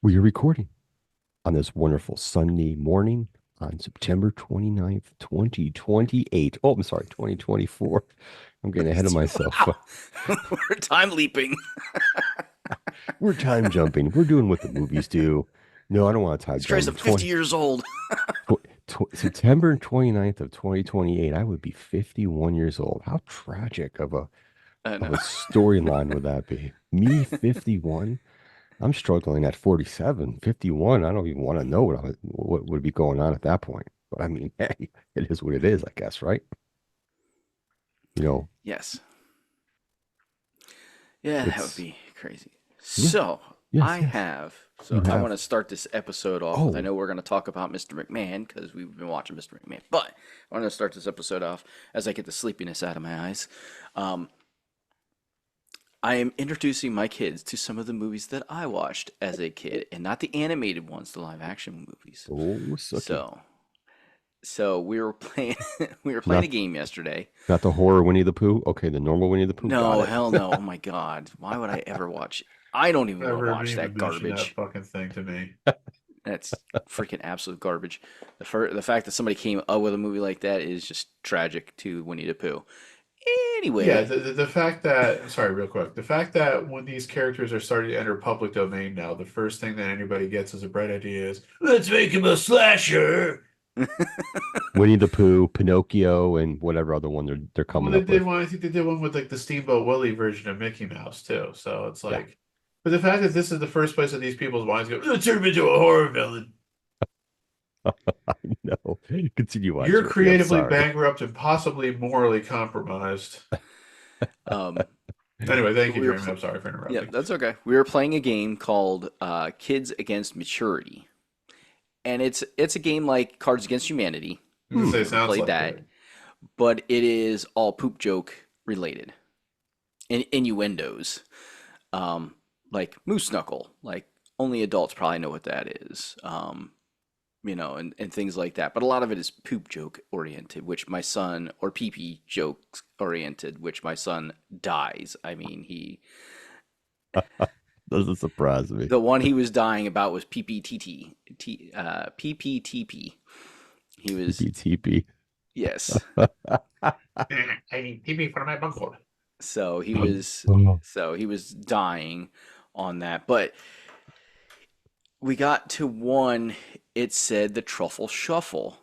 We are recording on this wonderful Sunday morning on September 29th, 2028. Oh, I'm sorry, 2024. I'm getting ahead of myself. Wow. We're time leaping. We're time jumping. We're doing what the movies do. No, I don't want to time It's crazy. I'm jump. 50 years old. September 29th of 2028, I would be 51 years old. How tragic I of know. a storyline would that be? Me, 51? I'm struggling at 47, 51. I don't even want to know what would be going on at that point. But I mean, hey, it is what it is, I guess, right? You know, Yes. Yeah, that would it's be crazy. yeah, So, yes, I yes. have. So, You I want have to start this episode off with. I oh, know we're going to talk about Mr. McMahon because we've been watching Mr. McMahon, but I want to start this episode off as I get the sleepiness out of my eyes. Um, I am introducing my kids to some of the movies that I watched as a kid, and not the animated ones, the live action movies. oh, sucky. So, so we were playing we were playing a Not game yesterday. not the horror Winnie the Pooh. Okay, the normal Winnie the Pooh. Got No, it. hell no. Oh my God. Why would I ever watch? I don't even want to Never watch even that mention that garbage. fucking thing to me. That's freaking absolute garbage. The fact that somebody came up with a movie like that is just tragic to Winnie the Pooh. Yeah, Anyway, the fact that, sorry, real quick, the fact that when these characters are starting to enter public domain now, the first thing that anybody gets as a bright idea is, let's make him a slasher. Winnie the Pooh, Pinocchio, and whatever other one they're Well, coming they up did with. one, I think they did one with like the Steamboat Willie version of Mickey Mouse too. So it's Yeah, like, but the fact that this is the first place that these people's minds go, let's turn him into a horror villain. I know. Continue on, You're Jeffrey. I'm creatively sorry. bankrupt and possibly morally compromised. um, Anyway, thank you, we were Jeremy. pl- I'm sorry for yeah, interrupting. that's okay. We were playing a game called Kids Against Maturity, and it's a game like Cards Against Humanity. I was gonna If Hmm. say, you it ever sounds played like that, it. but it is all poop joke related and innuendos. Um, like moose knuckle, like only adults probably know what that is. And things like that. But a lot of it is poop joke oriented, which my son, or pee pee jokes oriented, which my son dies. I mean, Doesn't surprise me. the one he was dying about was PPTT, PPTP. He was, TP. yes. I need TV for my bunghole. So he Oh, was, so he was dying on that. But we got to one, it said the truffle shuffle.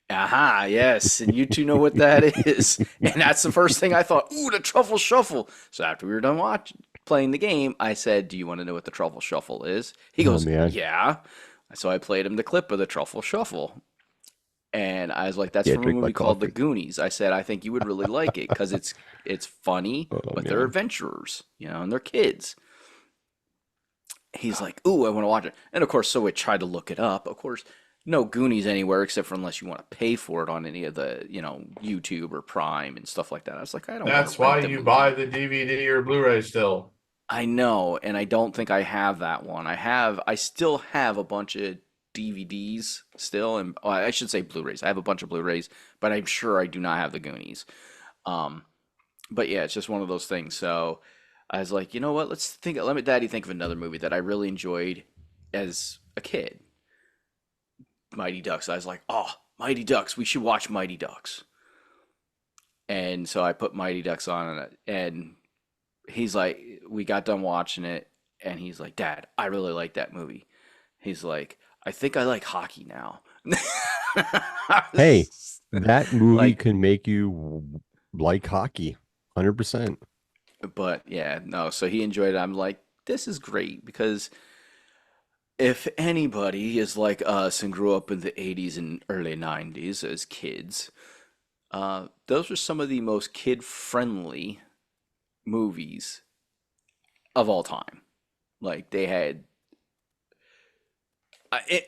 Aha, yes, and you two know what that is. And that's the first thing I thought, ooh, the truffle shuffle. So after we were done playing the game, I said, do you want to know what the truffle shuffle is? He oh goes, man. yeah. So I played him the clip of the truffle shuffle. And I was like, that's Yeah, from a drink my movie called The coffee. Goonies. I said, I think you would really like it because it's funny, Oh but they're man. adventurers, and they're kids. He's like, ooh, I want to watch it. And of course, so we tried to look it up. Of course, no Goonies anywhere except for unless you want to pay for it on any of the, YouTube or Prime and stuff like that. I was like, I don't want to That's why rent the you buy movie. the DVD or Blu-ray still. I know, and I don't think I have that one. I still have a bunch of DVDs still, and I should say Blu-rays. I have a bunch of Blu-rays, but I'm sure I do not have the Goonies. Um, but yeah, it's just one of those things. So I was like, you know what? Let me, Daddy, think of another movie that I really enjoyed as a kid. Mighty Ducks. I was like, oh, Mighty Ducks. We should watch Mighty Ducks. And so I put Mighty Ducks on it, and he's like, we got done watching it, and he's like, Dad, I really like that movie. He's like, I think I like hockey now. I Hey, was that movie like, can make you like hockey. 100%. but yeah, no. So he enjoyed it. I'm like, this is great because if anybody is like us and grew up in the 80s and early 90s as kids, those were some of the most kid-friendly movies of all time. Like they had,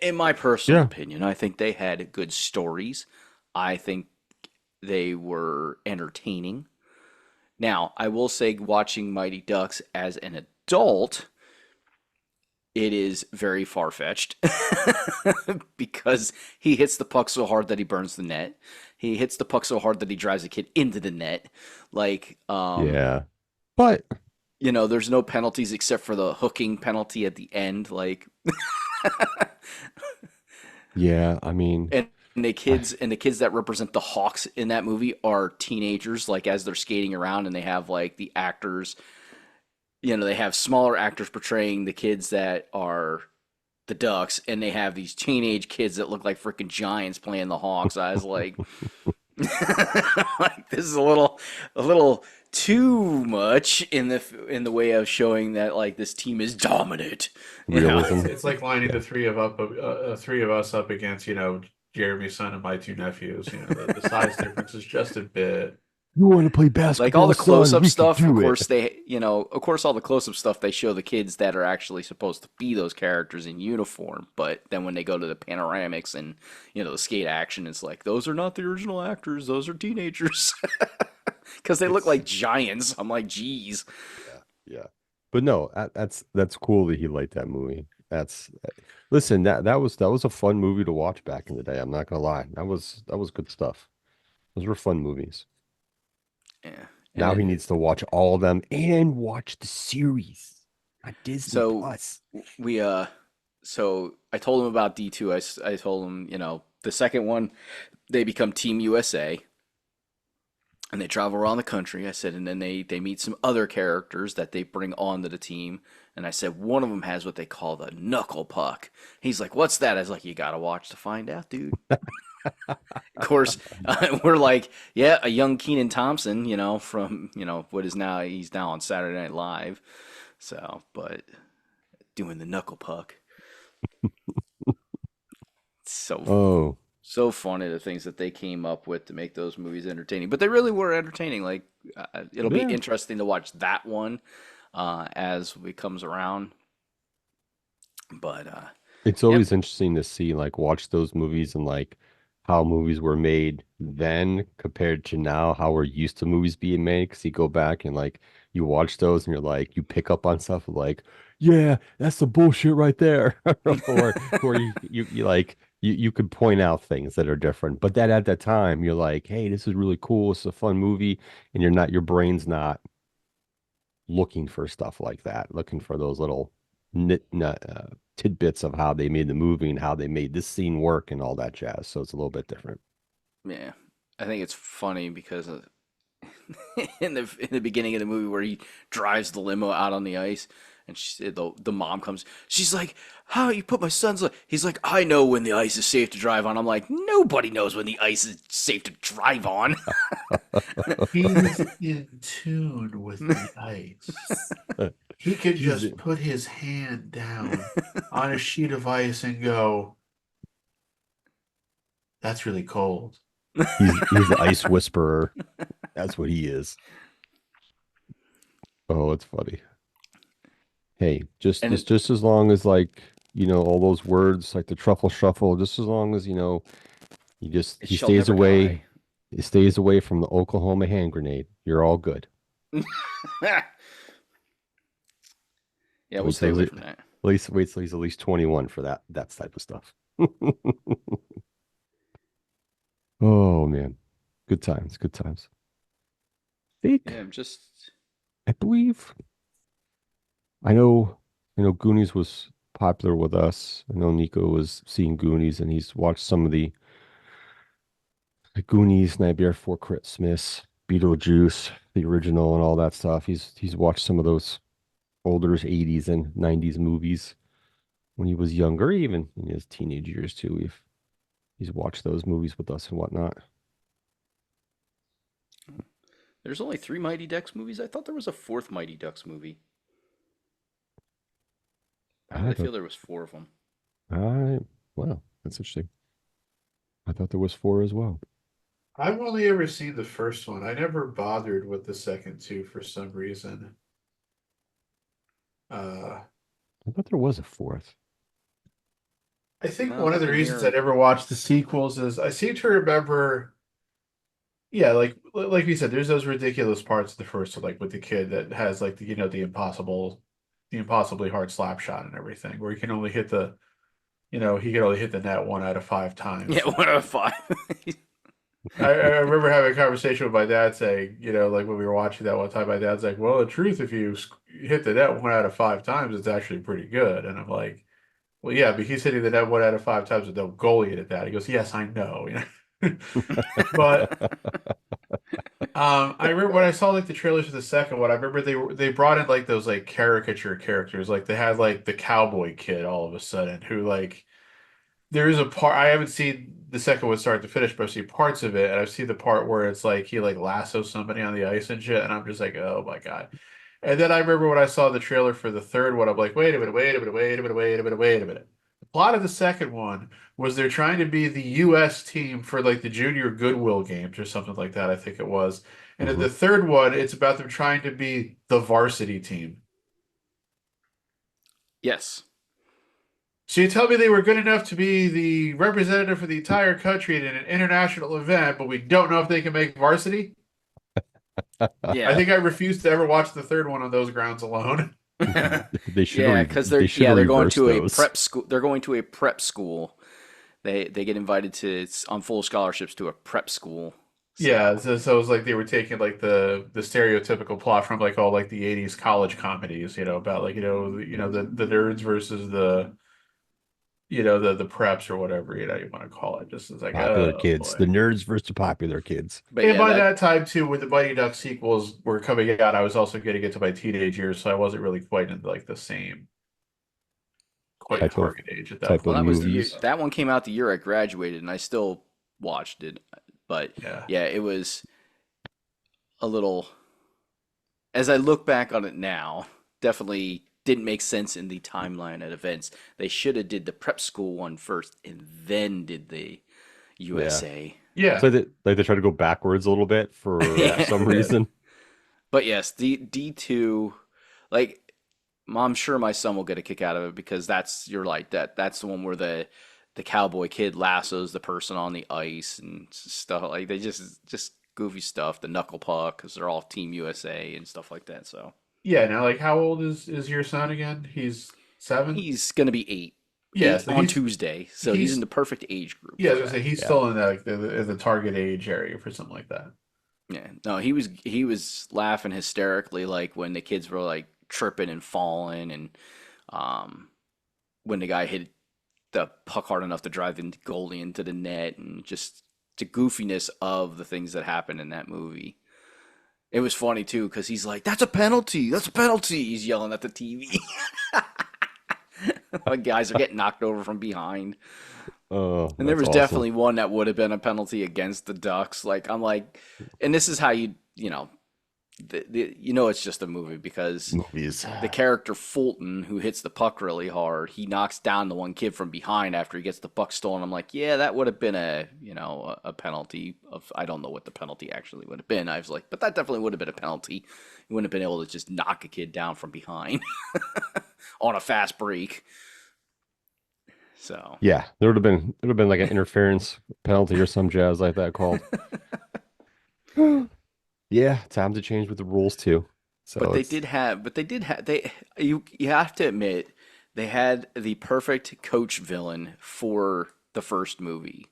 in my personal Yeah. opinion, I think they had good stories. I think they were entertaining. Now, I will say, watching Mighty Ducks as an adult, it is very far-fetched because he hits the puck so hard that he burns the net. He hits the puck so hard that he drives a kid into the net. Like, Yeah. But there's no penalties except for the hooking penalty at the end. Like, yeah, I mean, and I the kids that represent the Hawks in that movie are teenagers. Like, as they're skating around, and they have like the actors. They have smaller actors portraying the kids that are the Ducks, and they have these teenage kids that look like freaking giants playing the Hawks. I was like, like this is a little too much in the way of showing that like this team is dominant. You know, It's realism. it's like lining Yeah. the three of us up against, Jeremy's son and my two nephews. The size difference is just a bit. You want to play like all basketball, the son? close-up We can stuff. Of do it. course, all the close-up stuff they show the kids that are actually supposed to be those characters in uniform. But then when they go to the panoramics and the skate action, it's like those are not the original actors; those are teenagers because they look It's like giants. I'm like, geez. yeah, yeah. But no, that's cool that he liked that movie. Listen, that was a fun movie to watch back in the day. I'm not gonna lie. That was good stuff. Those were fun movies. Yeah, and Now he needs to watch all of them and watch the series on Disney so Plus. we so I told him about D2. I told him the second one they become Team USA and they travel around the country. I said, and then they meet some other characters that they bring onto the team. And I said, one of them has what they call the knuckle puck. He's like, "What's that?" I was like, "You gotta watch to find out, dude." Of course, we're like, "Yeah, a young Keenan Thompson, from what is now he's now on Saturday Night Live." So, but doing the knuckle puck, it's Oh, so funny the things that they came up with to make those movies entertaining. But they really were entertaining. Like, it'll be yeah. interesting to watch that one as it comes around. But It's yep, always interesting to see, like, watch those movies and like how movies were made then compared to now, how we're used to movies being made. Because you go back and like you watch those and you're like, you pick up on stuff like, yeah, that's the bullshit right there. Or you like you could point out things that are different. But that at that time, you're like, hey, this is really cool. It's a fun movie, and your brain's not looking for stuff like that, looking for those little tidbits of how they made the movie and how they made this scene work and all that jazz. So it's a little bit different. yeah, I think it's funny because in the beginning of the movie where he drives the limo out on the ice. And the mom comes. She's like, "How you put my son's?" He's like, "I know when the ice is safe to drive on." I'm like, "Nobody knows when the ice is safe to drive on." He's in tune with the ice. He could He's just put his hand down on a sheet of ice and go, "That's really cold." he's the ice whisperer. That's what he is. Oh, it's funny. Hey, just And just just as long as like, all those words like the truffle shuffle, just as long as, it he shall stays never away, die. he stays away from the Oklahoma hand grenade. You're all good. Yeah, we'll Wait stay till away he's from that. wait till he's at least 21 for that type of stuff. Oh man. Good times, good times. Yeah, Think, I'm just I believe I know Goonies was popular with us. I know Nico was seeing Goonies and he's watched some of the Goonies, Nightmare Before Christmas, Beetlejuice, the original and all that stuff. He's watched some of those older 80s and 90s movies when he was younger, even in his teenage years too. He's watched those movies with us and whatnot. there's only three Mighty Ducks movies. I thought there was a fourth Mighty Ducks movie. Why did I I don't feel there was four of them? I Wow, that's interesting. I thought there was four as well. I've only ever seen the first one. I never bothered with the second two for some reason. Uh, I thought there was a fourth. I think No, one of the nothing reasons I here. never watched the sequels is I seem to remember, yeah, like we said, there's those ridiculous parts of the first one, like with the kid that has like the impossible the impossibly hard slap shot and everything, where he can only hit the, he can only hit the net 1 out of 5 times. Yeah, 1 out of 5. I remember having a conversation with my dad saying, like when we were watching that one time, my dad's like, "Well, the truth, if you hit the net 1 out of 5 times, it's actually pretty good." And I'm like, "Well, yeah, but he's hitting the net 1 out of 5 times with no goalie at that." He goes, "Yes, I know." But I remember when I saw like the trailers for the second one, I remember they brought in like those like caricature characters, like they had like the cowboy kid all of a sudden who like there is a part I haven't seen the second one start to finish, but I've seen parts of it, and I've seen the part where it's like he like lassos somebody on the ice and shit, and I'm just like, oh my God. And then I remember when I saw the trailer for the third one, I'm like, wait a minute, wait a minute, wait a minute, wait a minute, wait a minute. The plot of the second one was they're trying to be the US team for like the junior Goodwill games or something like that, I think it was. And in Hmm. the third one, it's about them trying to be the varsity team. Yes. So you tell me they were good enough to be the representative for the entire country in an international event, but we don't know if they can make varsity? I Yeah. think I refuse to ever watch the third one on those grounds alone. They should Yeah, have because they should have they're going reversed to a those. prep school. They're going to a prep school. They get invited to it's on full scholarships to a prep school. Yeah, So so it was like they were taking like the stereotypical plot from like all like the 80s college comedies, about like, the nerds versus the preps or whatever, you want to call it. Just as like, Popular oh kids, the boy. nerds versus the popular kids. but And yeah, by that that time too, when the Mighty Duck sequels were coming out, I was also getting into my teenage years, so I wasn't really quite in like the same quite yeah. Type of target age at that type Well, of that point. was the year movies. that one came out the year I graduated, and I still watched it. But Yeah. yeah, it was a little. As I look back on it now, definitely didn't make sense in the timeline of events. They should have did the prep school one first and then did the Yeah. USA. Yeah. So they try to go backwards a little bit for Yeah, some they did. reason. But yes, the D2, like I'm sure my son will get a kick out of it because that's you're like that's the one where the cowboy kid lassos the person on the ice and stuff like they just goofy stuff. The knuckle puck because they're all Team USA and stuff like that. So Yeah, now like how old is your son again? He's 7? he's gonna be Yeah, eight so on Tuesday. So he's in he's the perfect age group yeah, I for was gonna say that. he's Yeah. still in like the target age area for something like that. Yeah, no, he was laughing hysterically like when the kids were like tripping and falling and um when the guy hit the puck hard enough to drive the goalie into the net and just the goofiness of the things that happened in that movie. It was funny too because he's like, "That's a penalty! That's a penalty!" He's yelling at the TV. Like guys are getting knocked over from behind, Oh, and there that's was awesome. definitely one that would have been a penalty against the Ducks. Like I'm like, and this is how it's just a movie because Movies. the character Fulton, who hits the puck really hard, he knocks down the one kid from behind after he gets the puck stolen. I'm like, yeah, that would have been a penalty of I don't know what the penalty actually would have been. I was like, but that definitely would have been a penalty. You wouldn't have been able to just knock a kid down from behind on a fast break. So Yeah, there would have been like an interference penalty or some jazz like that called. Yeah, time to change with the rules too. So it's but they did have they you have to admit they had the perfect coach villain for the first movie.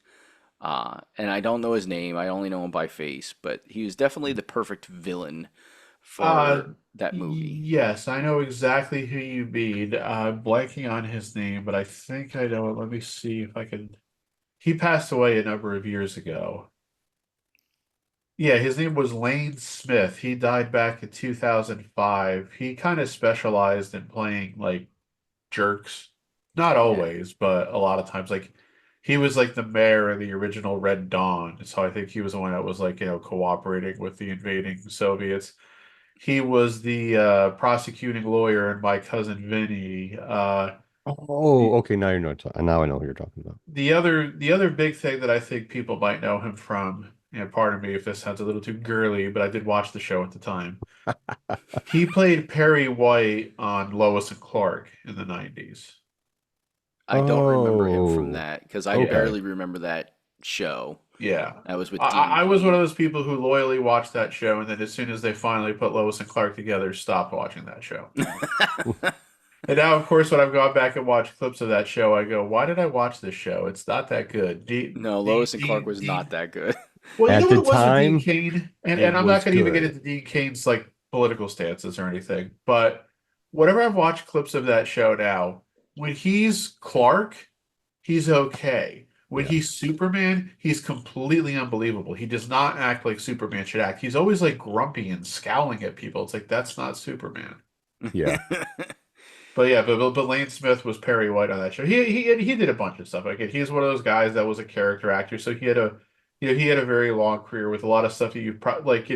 And I don't know his name. I only know him by face, but he was definitely the perfect villain Uh, for that movie. yes, I know exactly who you mean. Blanking on his name, but I think I know it. Let me see if I can. He passed away a number of years ago. Yeah, his name was Lane Smith. He died back in 2005. He kind of specialized in playing like jerks. Not Yeah. always, but a lot of times. Like he was like the mayor of the original Red Dawn. So I think he was the one that was like, cooperating with the invading Soviets. He was the prosecuting lawyer in My Cousin Vinny. oh, The okay. Now I know who you're talking about. the other big thing that I think people might know him from, and pardon me if this sounds a little too girly, but I did watch the show at the time. He played Perry White on Lois and Clark in the 90s. I don't remember him from Oh, that because I Yeah. okay. barely remember that show. Yeah. That was with I was one of DVD. those people who loyally watched that show, and then as soon as they finally put Lois and Clark together, stopped watching that show. And now, of course, when I've gone back and watched clips of that show, I go, "Why did I watch this show? It's not that good." No, Lois and Clark was not that good. Well, you know At what the it was with Dean time, Cain, it and I'm not was going to even get good. into Dean Cain's like political stances or anything, but whenever I've watched clips of that show now, when he's Clark, he's okay. When Yeah. he's Superman, he's completely unbelievable. He does not act like Superman should act. He's always like grumpy and scowling at people. It's like that's not Superman. Yeah. But yeah, but Lane Smith was Perry White on that show. He did a bunch of stuff. Like he's one of those guys that was a character actor, so he had a he had a very long career with a lot of stuff that you like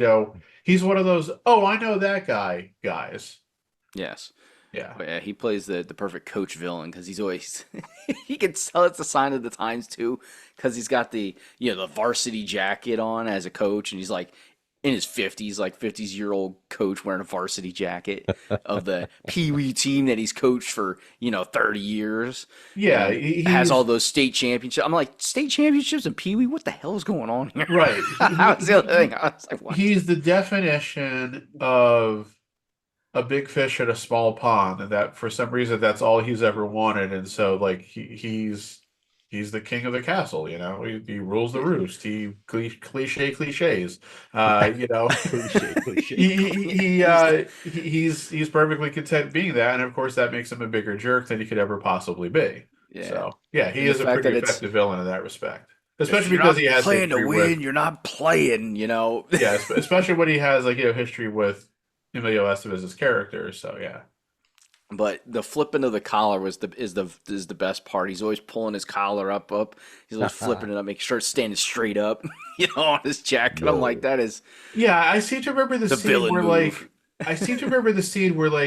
he's one of those I know that guys. Yes. Yeah. But yeah, he plays the perfect coach villain because he's always he can tell it's a sign of the times too because he's got the the varsity jacket on as a coach and he's like in his 50s like 50s-year-old coach wearing a varsity jacket of the Pee Wee team that he's coached for 30 years Yeah, and has all he's those state championships. I'm like, state championships and Pee Wee, what the hell is going on here? right. That was the other thing. I was like, what? He's the definition of a big fish in a small pond, and that for some reason that's all he's ever wanted, and so like he's the king of the castle, he rules the roost. He cliches, Cliche, cliche. he's perfectly content being that, and of course that makes him a bigger jerk than he could ever possibly be. Yeah. So yeah, he And the is a fact pretty that it's effective villain in that respect, if especially you're because he not has playing to history with win, you're not playing. yeah, especially when he has like history with Emilio Estevez's character. So yeah. But the flipping of the collar is the best part. He's always pulling his collar up. He's always flipping it up, making sure it's standing straight up, on his jacket. I'm like, Yo. that is Yeah, I seem to remember the the scene villain where move. like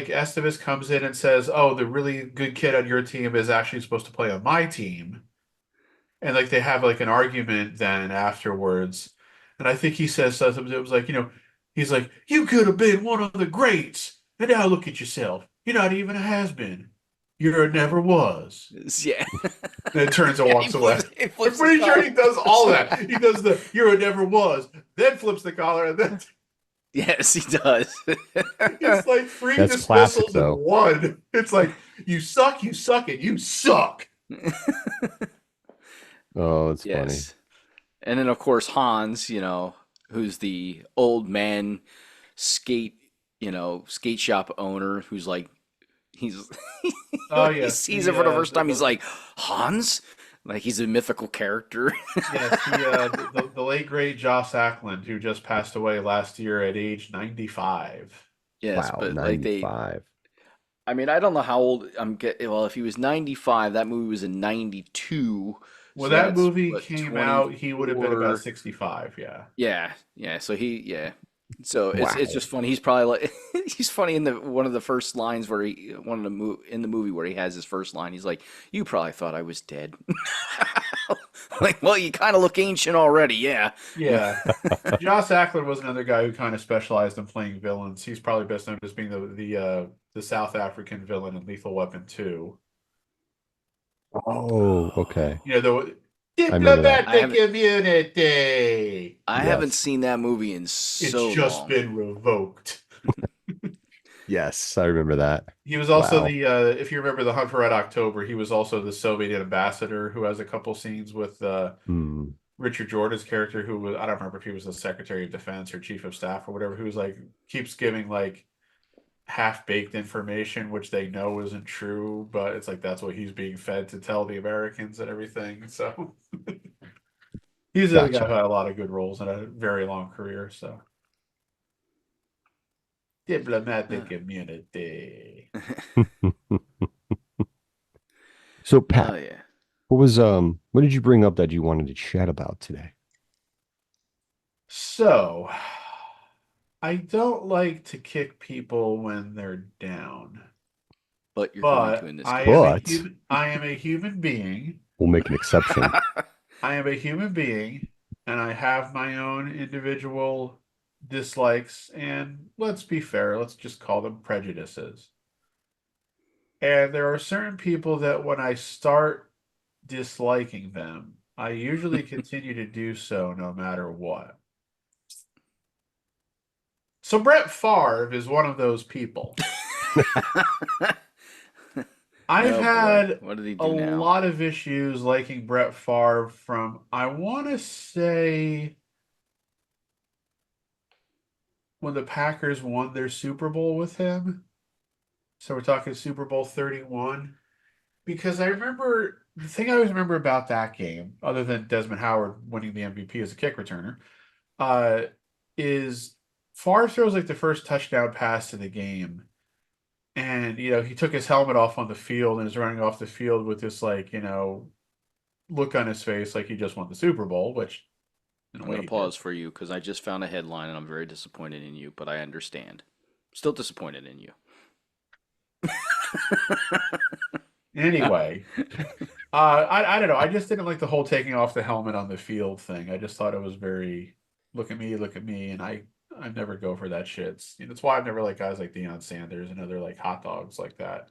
Estevez comes in and says, "Oh, the really good kid on your team is actually supposed to play on my team." And like they have like an argument then afterwards. And I think he says something that was like, he's like, "You could have been one of the greats. And now look at yourself. You're not even a has-been. You're a never was." Yeah, And then turns and yeah. walks away. He I'm flips his pretty sure collar. he does all that. He does the "you're a never was," then flips the collar, and then Yes, he does. it's like three That's classic dismissals in though. one. It's like you suck, and you suck. Oh, it's funny. Yes. And then of course Hans, who's the old man skate, skate shop owner who's like he's Oh when he yes, sees it for the first time, he's like, Hans? Like he's a mythical character. yes the late great Joss Ackland, who just passed away last year at age 95. Yes, Wow, but like '95. I mean, I don't know how old well, if he was 95, that movie was in 92, When so that that's movie what came out, he would have been about 24. 65. Yeah. Yeah, yeah. So it's Wow. just funny. He's probably like he's funny in the one of the first lines where he one of the in the movie where he has his first line. He's like, "You probably thought I was dead." Like, well, you kind of look ancient already. Yeah. Yeah. Joss Ackland was another guy who kind of specialized in playing villains. He's probably best known as being the South African villain in Lethal Weapon 2. Oh, okay. The I remember that. I diplomatic haven't immunity. I haven't Yes. seen that movie in It's so just long. been revoked. Yes, I remember that. He was also Wow. if you remember the Hunt for Red October, he was also the Soviet ambassador who has a couple scenes with Hmm. Richard Jordan's character, who was, I don't remember if he was the Secretary of Defense or Chief of Staff or whatever, who's like, keeps giving like half-baked information, which they know isn't true, but it's like that's what he's being fed to tell the Americans and everything. So he's a guy who Gotcha. had a lot of good roles and a very long career. So diplomatic immunity. So Oh Pat, yeah. what did you bring up that you wanted to chat about today? So I don't like to kick people when they're down, But you're going to but in this I am case. a But human. I am a human being. we'll make an exception. I am a human being, and I have my own individual dislikes, and let's be fair, let's just call them prejudices. And there are certain people that when I start disliking them, I usually continue to do so no matter what. So Brett Favre is one of those people. I've Oh boy, had what did he a do now? lot of issues liking Brett Favre from, I want to say, when the Packers won their Super Bowl with him. So we're talking Super Bowl 31. Because I remember the thing I always remember about that game, other than Desmond Howard winning the MVP as a kick returner, uh, is Favre throws like the first touchdown pass to the game. And, he took his helmet off on the field and is running off the field with this, like, look on his face like he just won the Super Bowl, which in a I'm way gonna he did. pause for you because I just found a headline and I'm very disappointed in you, but I understand. Still disappointed in you. Anyway, I don't know. I just didn't like the whole taking off the helmet on the field thing. I just thought it was very look at me, and I never go for that shit. It's why I've never liked guys like Deion Sanders and other like hot dogs like that.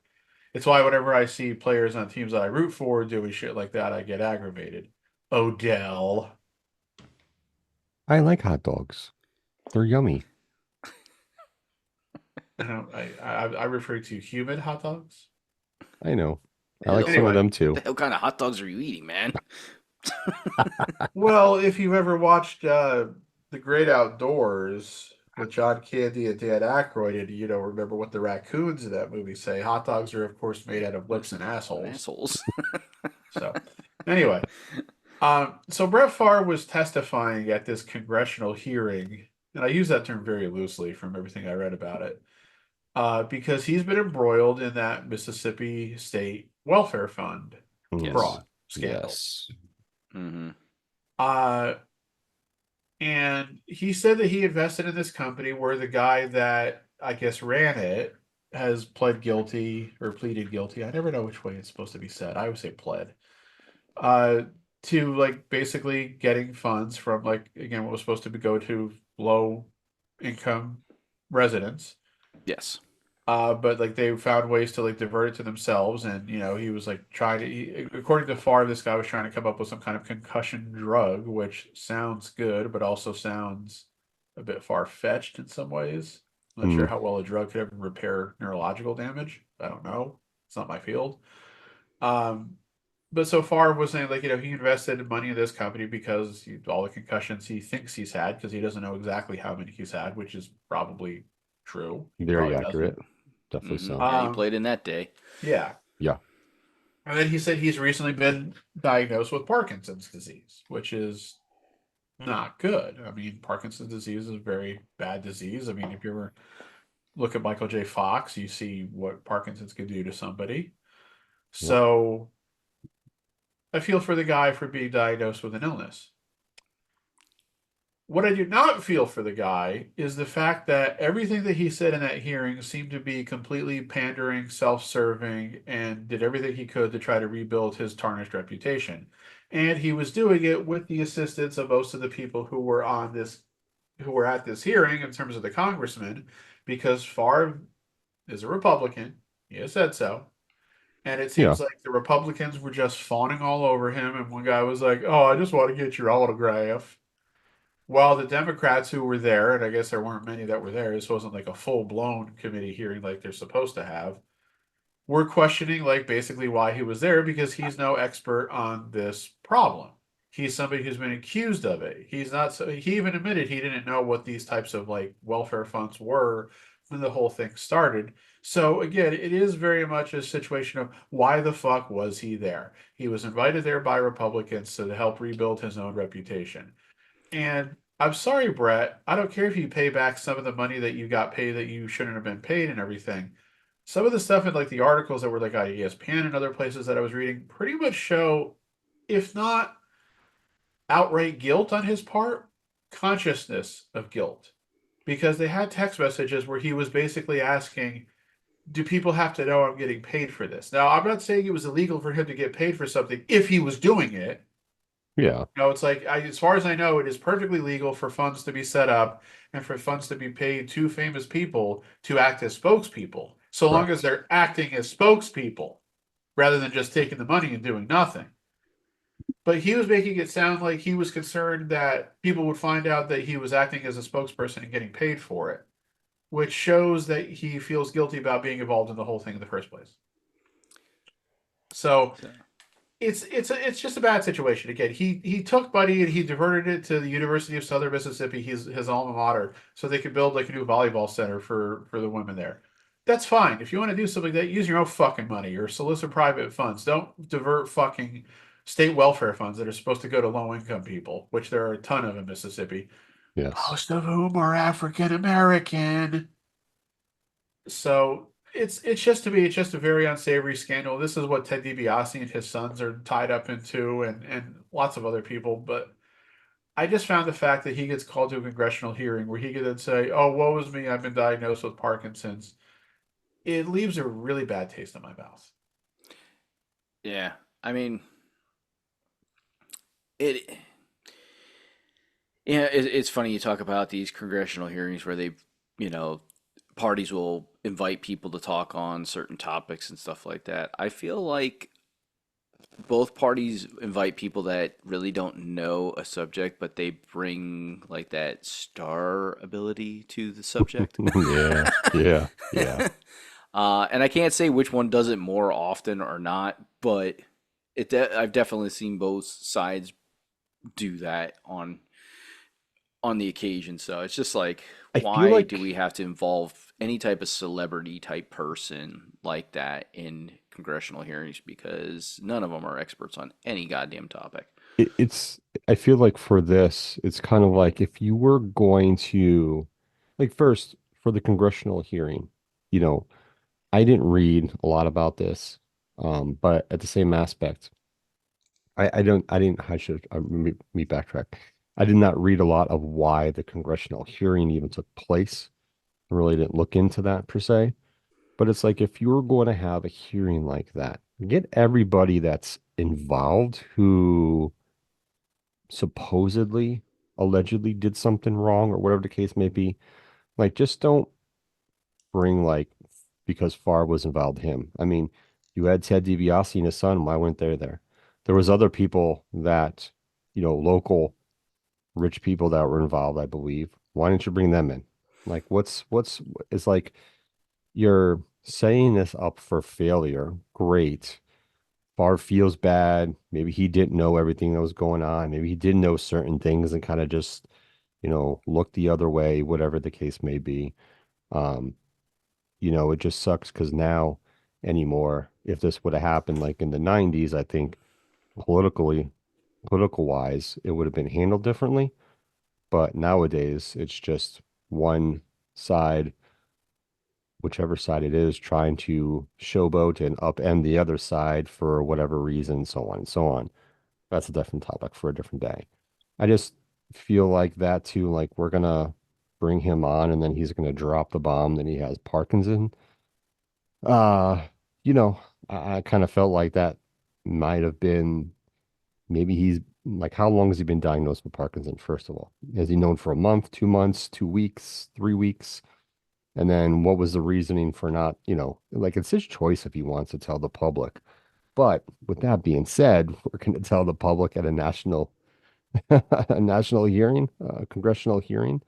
It's why whenever I see players on teams that I root for doing shit like that, I get aggravated. Odell. I like hot dogs. They're yummy. I refer to humid hot dogs. I know. I like some Ew. of Anyway, them What too. the hell kind of hot dogs are you eating, man? well, if you've ever watched The Great Outdoors with John Candy and Dan Aykroyd, and remember what the raccoons in that movie say. Hot dogs are, of course, made out of lips and And assholes. assholes. So, anyway, so Brett Favre was testifying at this congressional hearing, and I use that term very loosely from everything I read about it, because he's been embroiled in that Mississippi State Welfare Fund Yes. Mm, fraud scandal. yes. Mm-hmm. Uh, And he said that he invested in this company where the guy that I guess ran it has pled guilty or pleaded guilty. I never know which way it's supposed to be said. I always say pled. Uh, to like basically getting funds from like again what was supposed to go to low income residents. Yes. But like they found ways to like divert it to themselves, and he was like trying to. According to Farr, this guy was trying to come up with some kind of concussion drug, which sounds good, but also sounds a bit far-fetched in some ways. I'm not sure Mm, how well a drug could ever repair neurological damage. I don't know. It's not my field. Um, but so far was saying like he invested money in this company because all the concussions he thinks he's had because he doesn't know exactly how many he's had, which is probably true. He very probably doesn't. accurate. Definitely Mm-hmm. so. Yeah, he Um, played in that day. yeah. Yeah. And then he said he's recently been diagnosed with Parkinson's disease, which is not good. I mean, Parkinson's disease is a very bad disease. I mean, if you ever look at Michael J. Fox, you see what Parkinson's can do to somebody. Yep. So I feel for the guy for being diagnosed with an illness. What I do not feel for the guy is the fact that everything that he said in that hearing seemed to be completely pandering, self-serving, and did everything he could to try to rebuild his tarnished reputation. And he was doing it with the assistance of most of the people who were at this hearing in terms of the congressman, because Favre is a Republican. He has said so. And it Yeah. seems like the Republicans were just fawning all over him. And one guy was like, "Oh, I just want to get your autograph." While the Democrats who were there, and I guess there weren't many that were there, this wasn't like a full-blown committee hearing like they're supposed to have, were questioning like basically why he was there because he's no expert on this problem. He's somebody who's been accused of it. He's not so he even admitted he didn't know what these types of like welfare funds were when the whole thing started. So again, it is very much a situation of why the fuck was he there? He was invited there by Republicans to help rebuild his own reputation. And I'm sorry, Brett. I don't care if you pay back some of the money that you got paid that you shouldn't have been paid and everything. Some of the stuff in like the articles that were like on ESPN and other places that I was reading pretty much show, if not outright guilt on his part, consciousness of guilt. Because they had text messages where he was basically asking, do people have to know I'm getting paid for this? Now, I'm not saying it was illegal for him to get paid for something if he was doing it. Yeah. No, it's like as far as I know, it is perfectly legal for funds to be set up and for funds to be paid to famous people to act as spokespeople, so long as Correct. they're acting as spokespeople rather than just taking the money and doing nothing. But he was making it sound like he was concerned that people would find out that he was acting as a spokesperson and getting paid for it, which shows that he feels guilty about being involved in the whole thing in the first place. So So, it's just a bad situation. Again, he took money and he diverted it to the University of Southern Mississippi, his alma mater, so they could build like a new volleyball center for the women there. That's fine. If you want to do something like that, use your own fucking money or solicit private funds. Don't divert fucking state welfare funds that are supposed to go to low income people, which there are a ton of in Mississippi, Yes. most of whom are African American. So it's just to me, it's just a very unsavory scandal. This is what Ted DiBiase and his sons are tied up into, and lots of other people. But I just found the fact that he gets called to a congressional hearing where he could then say, "Oh, woe is me, I've been diagnosed with Parkinson's." It leaves a really bad taste in my mouth. yeah. I mean, it. Yeah, it's funny you talk about these congressional hearings where they, you know, parties will invite people to talk on certain topics and stuff like that. I feel like both parties invite people that really don't know a subject, but they bring like that star ability to the subject. Yeah. Yeah. Yeah. And I can't say which one does it more often or not, but I've definitely seen both sides do that on the occasion. So it's just like, I feel why do like we have to involve any type of celebrity type person like that in congressional hearings? Because none of them are experts on any goddamn topic. it's I feel like for this, it's kind of like if you were going to like first for the congressional hearing, you know, I didn't read a lot about this. But at the same aspect, I didn't I should me backtrack. I did not read a lot of why the congressional hearing even took place. I really didn't look into that per se. But it's like if you were going to have a hearing like that, get everybody that's involved who supposedly, allegedly did something wrong or whatever the case may be. Like, just don't bring like because Farr was involved him. I mean, you had Ted DiBiase and his son. Why weren't they there? There was other people that, local rich people that were involved, I believe. Why didn't you bring them in? Like, what's it's like you're setting this up for failure. Great. Favre feels bad. Maybe he didn't know everything that was going on. Maybe he didn't know certain things and kind of just, look the other way, whatever the case may be. Um, it just sucks because now anymore, if this would have happened like in the 90s, I think politically, political wise, it would have been handled differently. But nowadays, it's just one side, whichever side it is, trying to showboat and upend the other side for whatever reason, so on and so on. That's a different topic for a different day. I just feel like that too, like we're gonna bring him on and then he's gonna drop the bomb that he has Parkinson. Uh, you know, I kind of felt like that might have been maybe he's like how long has he been diagnosed with Parkinson, first of all? Has he known for a month, 2 months, 2 weeks, 3 weeks? And then what was the reasoning for not, like it's his choice if he wants to tell the public. But with that being said, we're going to tell the public at a national a national hearing, a congressional hearing,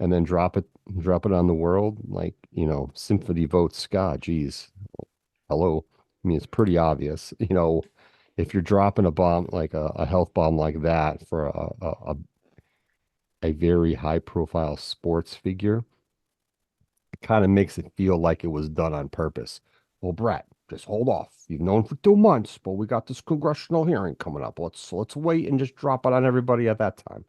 and then drop it on the world like, sympathy votes. God, geez, hello. I mean, it's pretty obvious, if you're dropping a bomb like a health bomb like that for a very high profile sports figure, it kind of makes it feel like it was done on purpose. Well, Brett, just hold off. You've known for 2 months, but we got this congressional hearing coming up. Let's wait and just drop it on everybody at that time.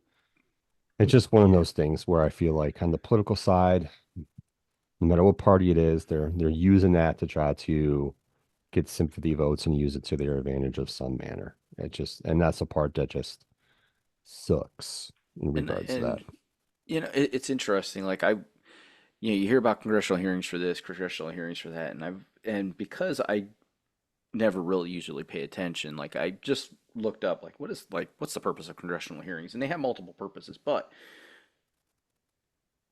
It's just one of Yeah. those things where I feel like on the political side, no matter what party it is, they're using that to try to get sympathy votes and use it to their advantage of some manner. And that's the part that just sucks in regards to that. And it's interesting. Like you hear about congressional hearings for this, congressional hearings for that, and because I never really usually pay attention, like I just looked up like what's the purpose of congressional hearings, and they have multiple purposes, but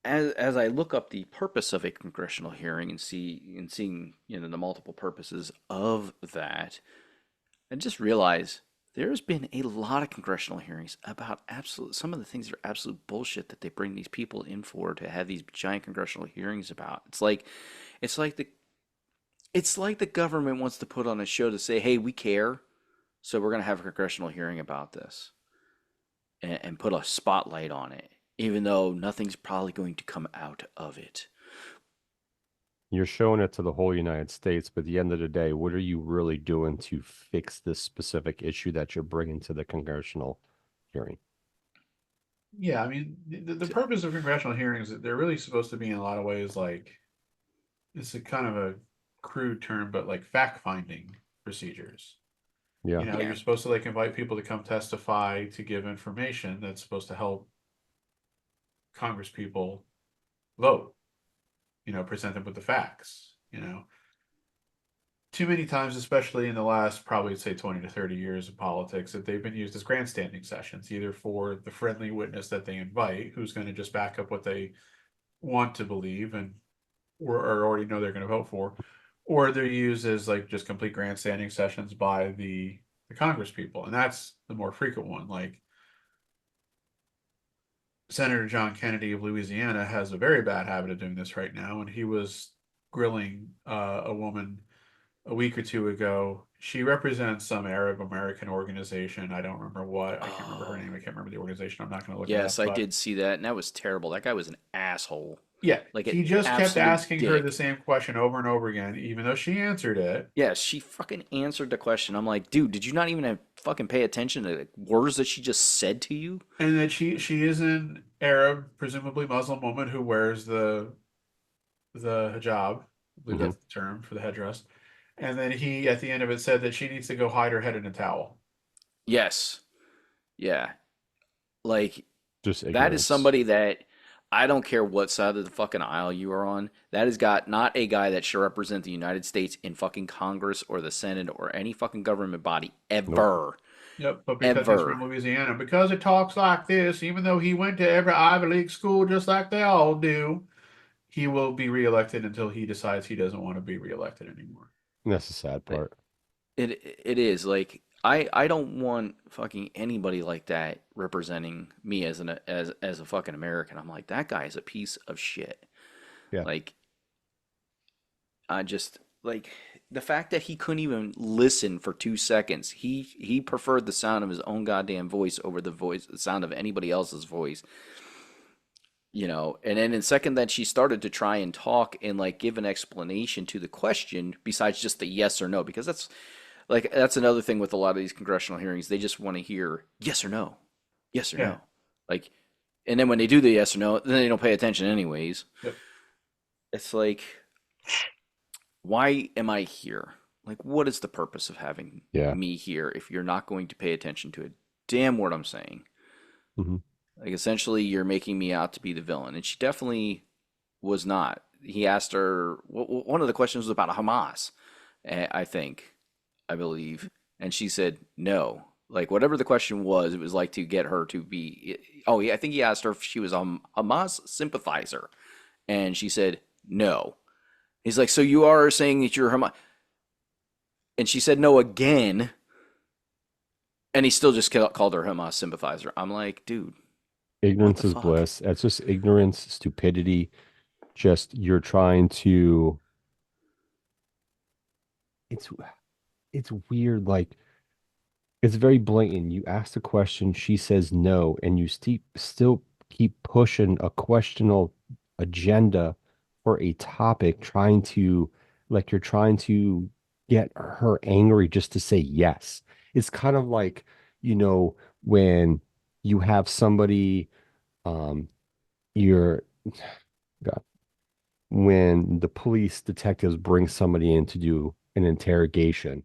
as I look up the purpose of a congressional hearing and seeing the multiple purposes of that, I just realize there's been a lot of congressional hearings about absolute some of the things that are absolute bullshit that they bring these people in for to have these giant congressional hearings about. It's like the It's like the government wants to put on a show to say, "Hey, we care, so we're going to have a congressional hearing about this and put a spotlight on it, even though nothing's probably going to come out of it." You're showing it to the whole United States, but at the end of the day, what are you really doing to fix this specific issue that you're bringing to the congressional hearing? Yeah, I mean, the purpose of congressional hearings, they're really supposed to be in a lot of ways like it's a kind of a crude term, but like fact-finding procedures. Yeah. You know, Yeah. you're supposed to like invite people to come testify to give information that's supposed to help Congress people vote, present them with the facts, too many times, especially in the last probably say 20 to 30 years of politics, that they've been used as grandstanding sessions, either for the friendly witness that they invite, who's going to just back up what they want to believe and or already know they're going to vote for, or they're used as like just complete grandstanding sessions by the Congress people, and that's the more frequent one. Like Senator John Kennedy of Louisiana has a very bad habit of doing this right now, and he was grilling a woman a week or two ago. She represents some Arab American organization. I don't remember what. I can't remember her Oh, name. I can't remember the organization. I'm not going to look it yes, up. I But did see that, and that was terrible. That guy was an asshole, yeah, like an he just kept absolute asking her the dick. same question over and over again, even though she answered it. Yeah, she fucking answered the question. I'm like, dude, did you not even fucking pay attention to the words that she just said to you? And that she is an Arab, presumably Muslim woman who wears the hijab. I believe Hmm. that's the term for the headdress. And then he, at the end of it, said that she needs to go hide her head in a towel. Yes. Yeah. Like, Just that is ignorance. somebody that I don't care what side of the fucking aisle you are on. That has got not a guy that should represent the United States in fucking Congress or the Senate or any fucking government body Nope. ever. Yep, but because he's from Ever. Louisiana, because it talks like this, even though he went to every Ivy League school just like they all do, he will be reelected until he decides he doesn't want to be reelected anymore. And that's the sad It part. it is like I don't want fucking anybody like that representing me as a fucking American. I'm like, that guy is a piece of shit. Yeah. Like, I just like the fact that he couldn't even listen for 2 seconds. He preferred the sound of his own goddamn voice over the sound of anybody else's voice. And then in second that she started to try and talk and like give an explanation to the question besides just the yes or no, because that's another thing with a lot of these congressional hearings. They just want to hear yes or no, yes or Yeah. no. Like, and then when they do the yes or no, then they don't pay attention anyways. Yep. It's like, why am I here? Like, what is the purpose of having Yeah. me here if you're not going to pay attention to a damn word I'm saying? Hmm. Like, essentially, you're making me out to be the villain, and she definitely was not. He asked her, one of the questions was about Hamas, I think, I believe, and she said no. Like, whatever the question was, it was like to get her to be. Oh, yeah, I think he asked her if she was a Hamas sympathizer, and she said no. He's like, so you are saying that you're Hamas? And she said no again, and he still just called her Hamas sympathizer. I'm like, dude, what the Ignorance is fuck? bliss. It's just ignorance, stupidity. Just you're trying to. It's it's weird. Like it's very blatant. You ask the question, she says no, and you still keep pushing a questionable agenda for a topic, trying to like you're trying to get her angry just to say yes. It's kind of like, you know, when you have somebody, you're God, when the police detectives bring somebody in to do an interrogation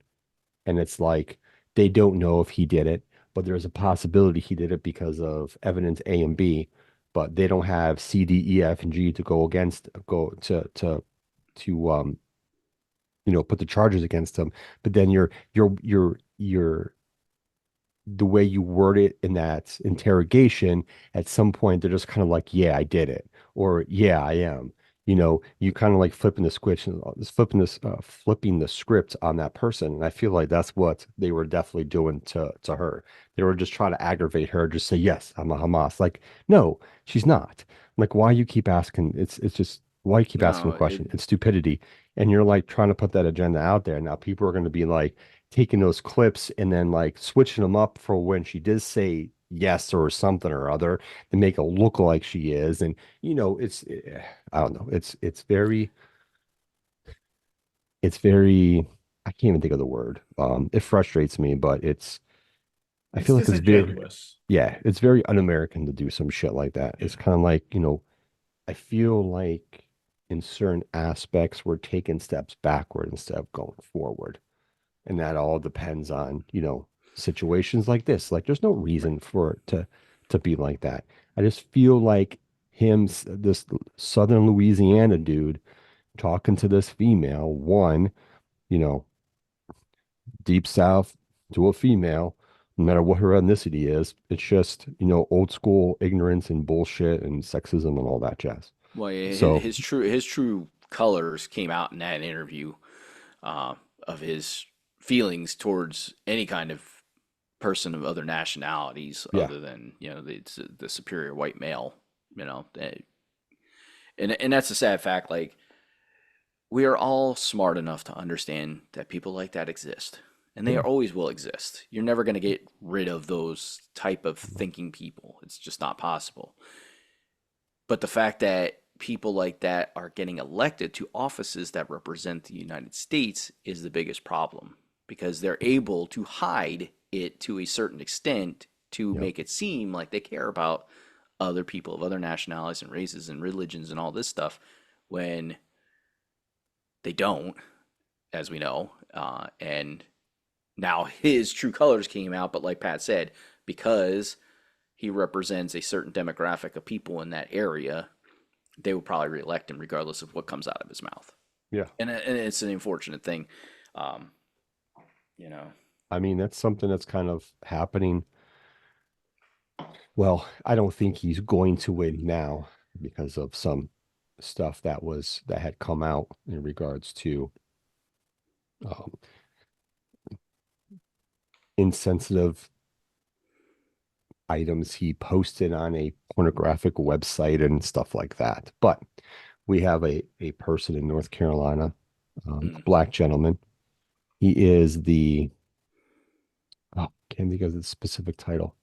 and it's like they don't know if he did it, but there's a possibility he did it because of evidence A and B, but they don't have C, D, E, F, and G to go to put the charges against him. But then you're the way you word it in that interrogation, at some point they're just kind of like, yeah, I did it, or yeah, I am. You kind of like flipping the switch and flipping the script on that person. And I feel like that's what they were definitely doing to her. They were just trying to aggravate her, just say, yes, I'm a Hamas. Like, no, she's not. Like, why you keep asking? It's just why you keep asking the No, question? It's stupidity. and you're like trying to put that agenda out there. Now people are going to be like taking those clips and then like switching them up for when she did say yes or something or other to make it look like she is. And I don't know. It's very I can't even think of the word. It frustrates me, but I It's feel like it's very disingenuous. yeah, it's very un-American to do some shit like that. It's Yeah. kind of like, I feel like in certain aspects we're taking steps backward instead of going forward. And that all depends on, situations like this. Like there's no reason for it to be like that. I just feel like this Southern Louisiana dude talking to this female, one, you know, deep south to a female, no matter what her ethnicity is. It's just, old school ignorance and bullshit and sexism and all that jazz. Well, yeah, So, his true colors came out in that interview of his feelings towards any kind of person of other nationalities yeah, other than the superior white male. And that's a sad fact. Like we are all smart enough to understand that people like that exist, and they yeah, always will exist. You're never going to get rid of those type of thinking people. It's just not possible. But the fact that people like that are getting elected to offices that represent the United States is the biggest problem because they're able to hide it to a certain extent to yep, make it seem like they care about other people of other nationalities and races and religions and all this stuff when they don't, as we know. And now his true colors came out, but like Pat said, because he represents a certain demographic of people in that area, they would probably reelect him regardless of what comes out of his mouth. yeah. And it's an unfortunate thing. Um, you know, I mean, that's something that's kind of happening. Well, I don't think he's going to win now because of some stuff that had come out in regards to um, insensitive items he posted on a pornographic website and stuff like that. But we have a person in North Carolina, a mm. black gentleman. He is can't think of the specific title.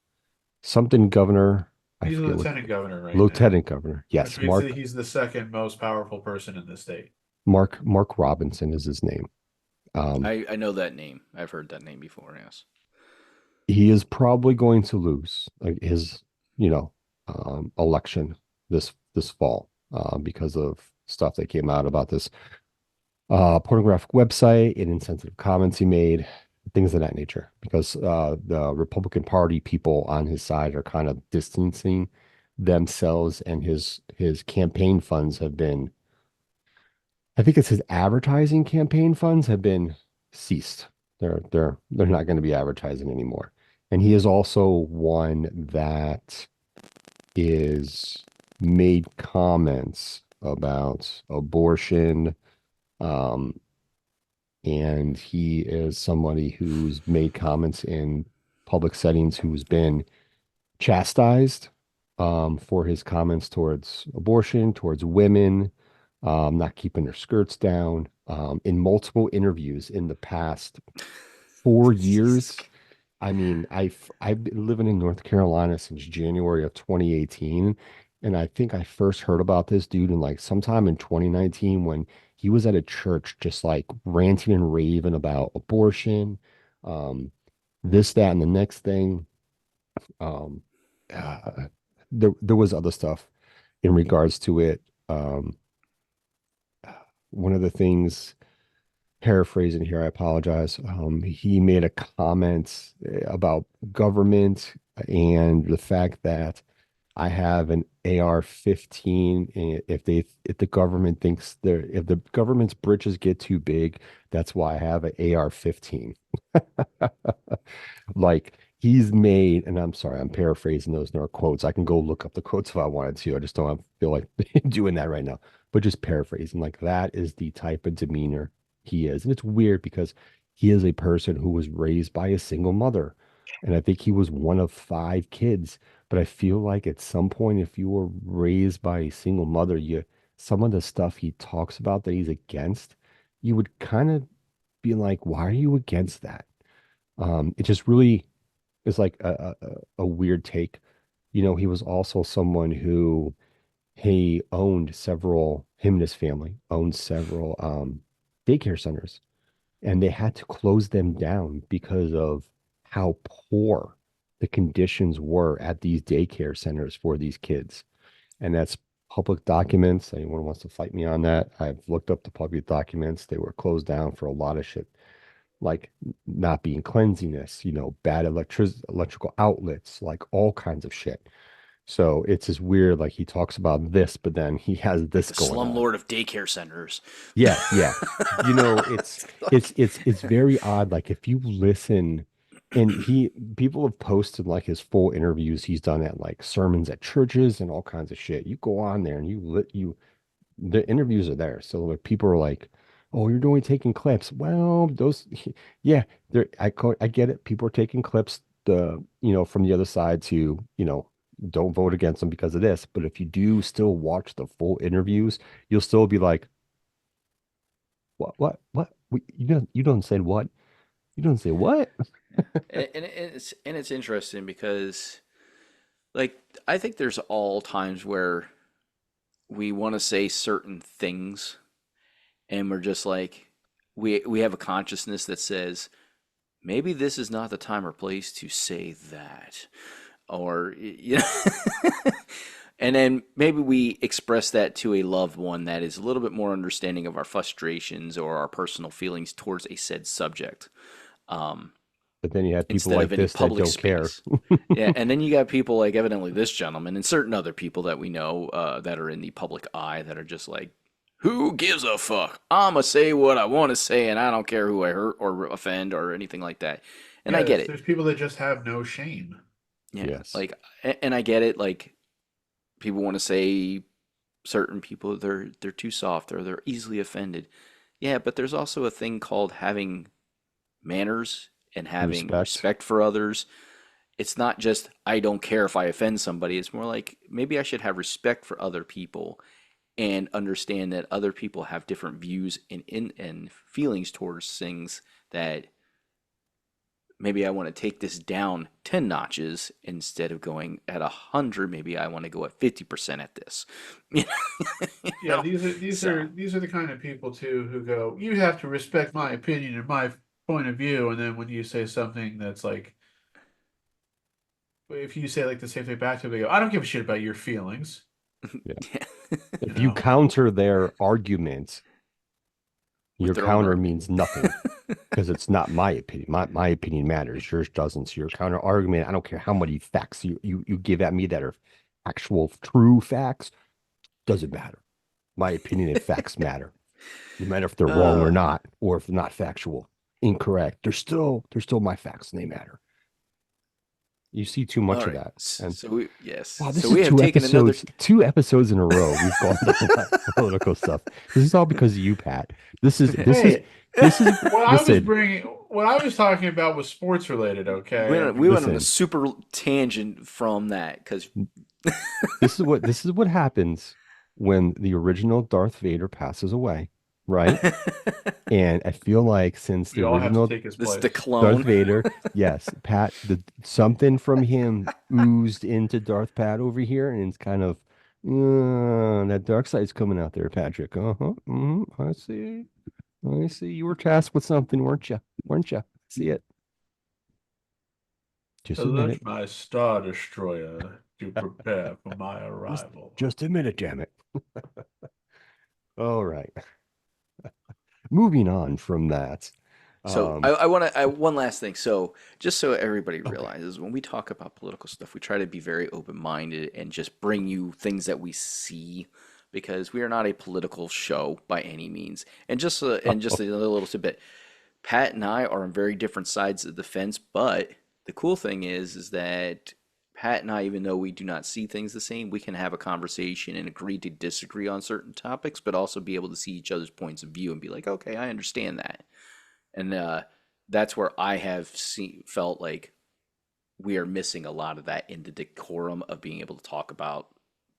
Something governor. I He's a forget what. lieutenant governor right now, Lieutenant governor. which Yes, means that he's the second most powerful person in the state. Mark Robinson is his name. I know that name. I've heard that name before. Yes. He is probably going to lose like his, election this fall because of stuff that came out about this pornographic website and insensitive comments he made, things of that nature. Because the Republican Party people on his side are kind of distancing themselves, and his campaign funds have been, I think it's his advertising campaign funds have been ceased. They're not going to be advertising anymore. And he is also one that is made comments about abortion. Um, and he is somebody who's made comments in public settings who's been chastised for his comments towards abortion, towards women, not keeping their skirts down, in multiple interviews in the past 4 years. Jesus. I mean, I've been living in North Carolina since January of 2018, and I think I first heard about this dude in like sometime in 2019 when he was at a church just like ranting and raving about abortion, um, this, that, and the next thing. Um, uh, there was other stuff in regards to it. Um, one of the things, paraphrasing here, I apologize. He made a comment about government and the fact that I have an AR-15. And if the government thinks if the government's britches get too big, that's why I have an AR-15. Like he's made, and I'm sorry, I'm paraphrasing those in our quotes. I can go look up the quotes if I wanted to. I just don't feel like doing that right now. But just paraphrasing, like that is the type of demeanor he is. And it's weird because he is a person who was raised by a single mother. And I think he was one of five kids. But I feel like at some point, if you were raised by a single mother, some of the stuff he talks about that he's against you would kind of be like, why are you against that? It just really is like a weird take. You know, he was also someone who he owned several, him and his family owned several daycare centers, and they had to close them down because of how poor the conditions were at these daycare centers for these kids. And that's public documents. Anyone wants to fight me on that? I've looked up the public documents. They were closed down for a lot of shit, like not being cleanliness, bad electrical outlets, like all kinds of shit. So it's just weird. Like he talks about this, but then he has Like this the going on. slumlord of daycare centers. Yeah, yeah. It's It's like, it's very odd. Like if you listen, and people have posted like his full interviews he's done at like sermons at churches and all kinds of shit. You go on there and the interviews are there. So like people are like, "Oh, you're only taking clips." Well, those, yeah, I get it. People are taking clips, from the other side to, don't vote against them because of this. But if you do still watch the full interviews, you'll still be like, what? You don't say what? You don't say what? and it's interesting because like I think there's all times where we want to say certain things and we're just like we have a consciousness that says maybe this is not the time or place to say that or and then maybe we express that to a loved one that is a little bit more understanding of our frustrations or our personal feelings towards a said subject, um, But then you have people instead of like in this that public don't care. space. Yeah, and then you got people like evidently this gentleman and certain other people that we know that are in the public eye that are just like, who gives a fuck? I'ma say what I want to say, and I don't care who I hurt or offend or anything like that. And I get Yes, it. there's people that just have no shame. Yeah, Yes. like, and I get it. Like, people want to say certain people they're too soft or they're easily offended. Yeah, but there's also a thing called having manners and having Respect. respect for others. It's not just I don't care if I offend somebody. It's more like maybe I should have respect for other people and understand that other people have different views and feelings towards things that maybe I want to take this down 10 notches instead of going at 100. Maybe I want to go at 50% at this. You know? You Yeah, know? these are So, these are the kind of people too who go, you have to respect my opinion and my point of view, and then when you say something that's like, if you say like the same thing back to them, they go, I don't give a shit about your feelings, Yeah. yeah. you If you know? counter their argument, With your their own counter argument. means nothing because it's not my opinion. My opinion matters. Yours doesn't. So your counter argument, I don't care how many facts you give at me that are actual true facts, doesn't matter. My opinion and facts matter, no matter if they're wrong or uh, not, or if they're not factual, incorrect. They're still my facts and they matter. You see too all much of right. that. And Yes. wow, this So is we have taken another. two episodes in a row. We've gone down that political stuff. This is all because of you, Pat. This is this is Hey, this is listen, what I was talking about was sports related, okay? I We went mean, on a listen. super tangent from that because This is what happens when the original Darth Vader passes away, right? And I feel like since the we all have to original take his this is the place. Darth clone. Vader, yes, Pat, something from him oozed into Darth Pat over here, and it's kind of that dark side's coming out there, Patrick. Uh-huh. I see. I see. You were tasked with something, weren't you? Weren't you? See it. Just admit Let it. my Star Destroyer to prepare for my Just arrival. just admit it, damn it. All right. Moving on from that. So I, Um, I want to. One last thing. So just so everybody okay. realizes, when we talk about political stuff, we try to be very open-minded and just bring you things that we see, because we are not a political show by any means. And just a little tidbit. Pat and I are on very different sides of the fence, but the cool thing is that Pat and I, even though we do not see things the same, we can have a conversation and agree to disagree on certain topics, but also be able to see each other's points of view and be like, okay, I understand that. And that's where I have felt like we are missing a lot of that in the decorum of being able to talk about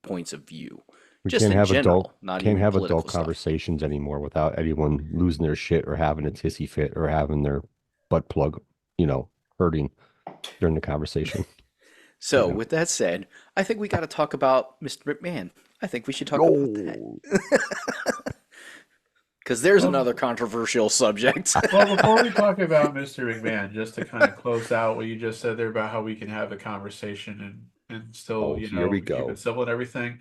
points of view. We just in general, not can't even have adult political stuff. conversations anymore without anyone losing their shit or having a tissy fit or having their butt plug, you know, hurting during the conversation. You So, know. with that said, I think we got to talk about Mr. McMahon. I think we should talk about that No. because there's Well, another controversial subject. well, before we talk about Mr. McMahon, just to kind of close out what you just said there about how we can have a conversation and still, Oh, you here we know, keep it go. civil and everything.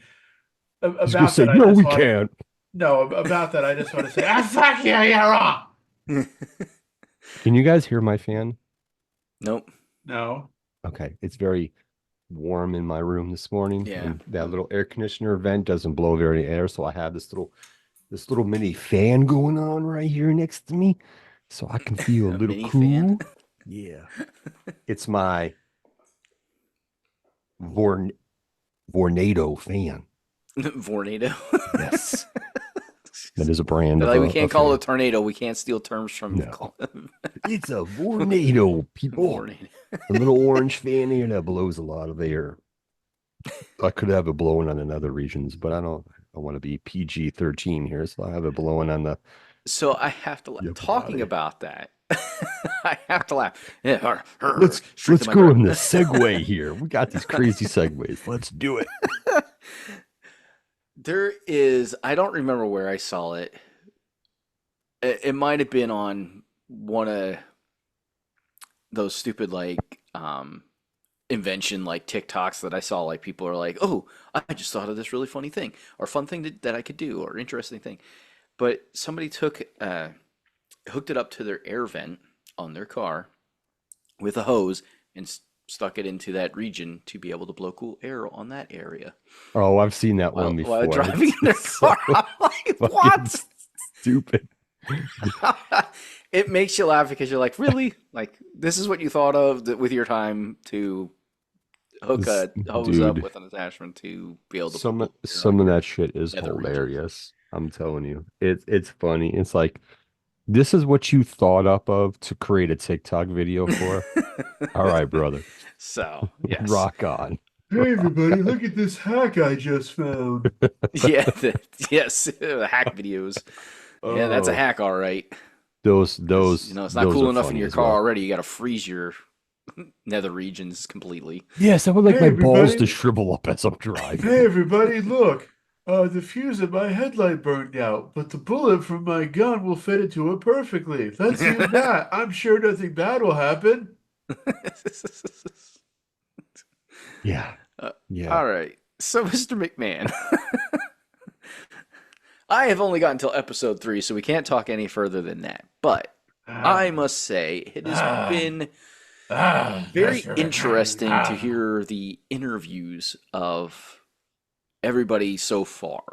He's gonna About say, that, I no, just we want can't. no, about that, I just want to say, ah, fuck you, you're wrong. Can you guys hear my fan? Nope. No. Okay. It's very warm in my room this morning, Yeah. and that little air conditioner vent doesn't blow very air, so I have this little mini fan going on right here next to me, so I can feel a A little mini fan. cool. Yeah. It's my Vorn Vornado fan. Vornado. Yes. That is a brand They're of like, we a can't call it fan. a tornado. We can't steal terms from No. It's a Vornado, people. Vornado. A little orange fan here that blows a lot of air. I could have it blowing on in other regions, but I want to be PG-13 here, so I have it blowing on So I have to the upper talking body. about that. I have to laugh. Yeah, straight Let's to my go in brain. the segue here. We got these crazy segues. Let's do it. There is, I don't remember where I saw it. It might have been on one of those stupid invention like TikToks that I saw. Like people are like, "Oh, I just thought of this really funny thing or fun thing that I could do or interesting thing." But somebody took hooked it up to their air vent on their car with a hose and stuck it into that region to be able to blow cool air on that area Oh, I've seen that one while before. driving in their It's so car. I'm like, fucking what? stupid. It makes you laugh because you're like, really? Like, this is what you thought of with your time to hook This a hose up dude, with an attachment to be able to put some cool air on some of your that shit is nether regions. hilarious. I'm telling you. It's funny. It's like this is what you thought up of to create a TikTok video for. All right, brother. So, yes. Rock on. Hey, everybody, look at this hack I just found. Yeah, yes, the hack videos. Yeah, that's a Oh, hack, all right. those Because, those it's not those cool are enough in funny your as car well. already. You got to freeze your nether regions completely. Yes, I would like Hey, my balls to everybody. shrivel up as I'm Hey, driving. everybody, look. The fuse in my headlight burned out, but the bullet from my gun will fit into it perfectly. Let's use that. I'm sure nothing bad will happen. Yeah, Uh, yeah. all right. So, Mr. McMahon, I have only gotten until episode 3, so we can't talk any further than that. But I Ah, must say, it has ah, been very Mr. McMahon. interesting to hear the interviews of everybody so far.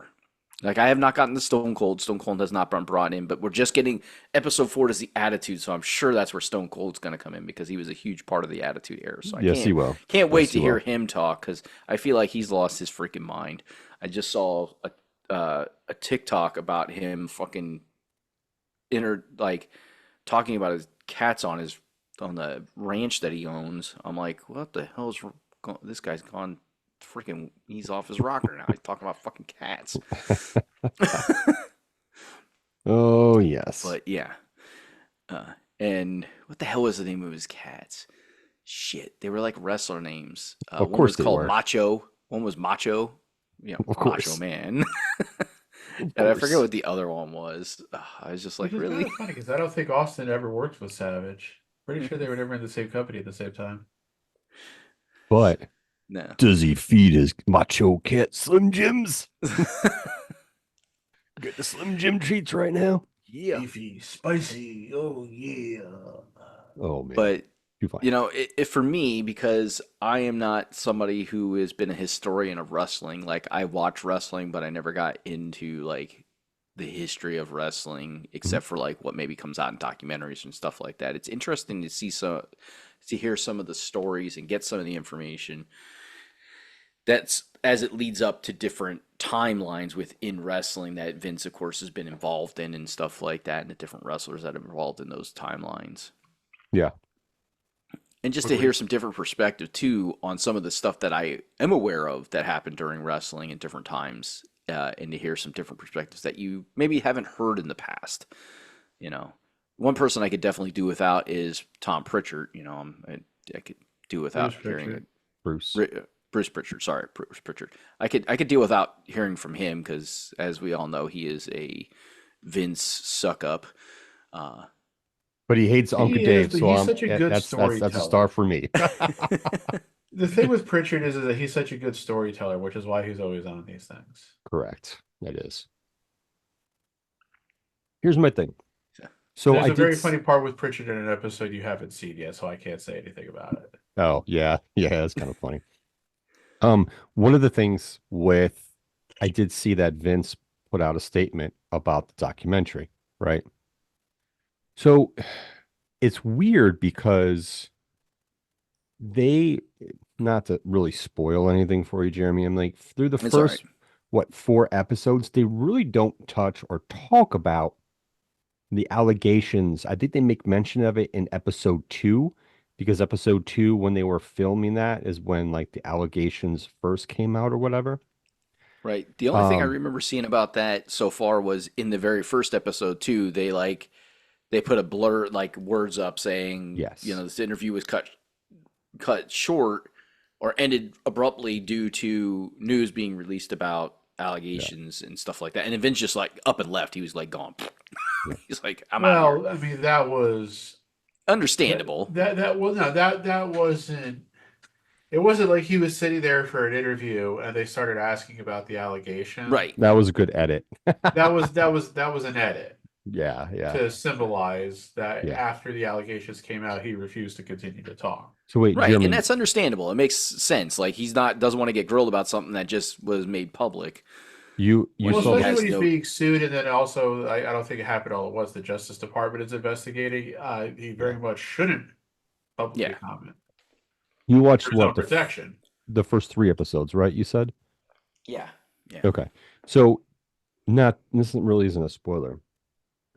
Like, I have not gotten the Stone Cold. Stone Cold has not been brought in, but we're just getting episode 4 is the Attitude, so I'm sure that's where Stone Cold's going to come in because he was a huge part of the Attitude era. So I Yes, he will. can't wait Yes, he to hear will. him talk because I feel like he's lost his freaking mind. I just saw a TikTok about him fucking like talking about his cats on the ranch that he owns. I'm like, what the hell is this guy's gone freaking? He's off his rocker now. He's talking about fucking cats. Oh, yes. But yeah, and what the hell was the name of his cats? Shit, they were like wrestler names. Of One course was they called were. Macho. One was Macho. You know, Of Macho course. Man. Of And I forget course. what the other one was. I was just Which like, is kind really? of funny because I don't think Austin ever worked with Savage. Pretty sure they were never in the same company at the same time. But No. does he feed his macho cat Slim Jims? Get the Slim Jim treats right now. Yeah. Beefy, spicy, oh yeah. Oh man, But you fine. for me, because I am not somebody who has been a historian of wrestling. Like I watch wrestling, but I never got into like the history of wrestling, Mhm. except for like what maybe comes out in documentaries and stuff like that. It's interesting to see to hear some of the stories and get some of the information that's as it leads up to different timelines within wrestling that Vince, of course, has been involved in and stuff like that, and the different wrestlers that are involved in those timelines. Yeah. And just to hear Agreed. some different perspective too on some of the stuff that I am aware of that happened during wrestling at different times and to hear some different perspectives that you maybe haven't heard in the past. You know, one person I could definitely do without is Tom Pritchard. I could do Bruce without hearing Pritchard. Bruce. Bruce Pritchard. Sorry, Bruce Pritchard. I could deal without hearing from him because, as we all know, he is a Vince suck up. Uh, But he hates Uncle He is, Dave, but so he's such a good that's a star storyteller. for me. The thing with Pritchard is that he's such a good storyteller, which is why he's always on these things. Correct. That is. Here's my thing. So There's I a did. very funny part with Pritchard in an episode you haven't seen yet, so I can't say anything about it. Oh yeah, yeah, that's kind of funny. One of the things with I did see that Vince put out a statement about the documentary, right? So it's weird because they, not to really spoil anything for you, Jeremy, I'm like through the it's all right. first, what, 4 episodes, they really don't touch or talk about the allegations. I think they make mention of it in episode 2, because episode 2, when they were filming that, is when like the allegations first came out or whatever. Right. The only thing I Um, remember seeing about that so far was in the very first episode too. They put a blur like words up saying, yes. this interview was cut short or ended abruptly due to news being released about Yeah. allegations and stuff like that. And then Vince just like up and left. He was like gone. Yeah. He's like, I'm out of here. Well, I mean, that was that Understandable. that was no that wasn't. It wasn't like he was sitting there for an interview and they started asking about the allegation. Right. That was a good edit. That was an edit Yeah, yeah, to symbolize that yeah. after the allegations came out, he refused to continue to talk. So wait, Right. And Jeremy, that's understandable. It makes sense. Like he's not doesn't want to get grilled about something that just was made public you when Well, he saw the especially has when he's no being sued, and then also, I don't think it happened all at once. The Justice Department is investigating. He yeah. very much shouldn't publicly yeah. comment. You watched For his own what, protection. the first 3 episodes, right? You said? Yeah. Yeah. Okay. So not this isn't a spoiler,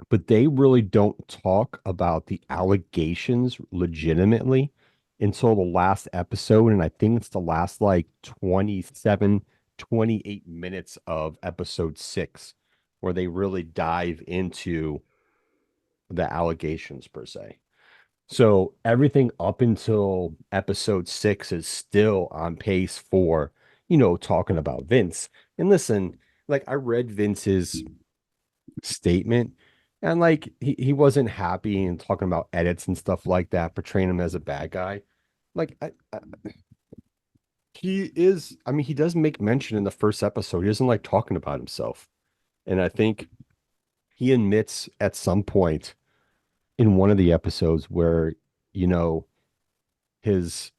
but they really don't talk about the allegations legitimately until the last episode. And I think it's the last like 27, 28 minutes of episode 6, where they really dive into the allegations per se. So everything up until episode 6 is still on pace for, talking about Vince. And listen, like I read Vince's statement, and like he wasn't happy and talking about edits and stuff like that, portraying him as a bad guy. Like he is, I mean, he does make mention in the first episode. He doesn't like talking about himself. And I think he admits at some point in one of the episodes where, you know, his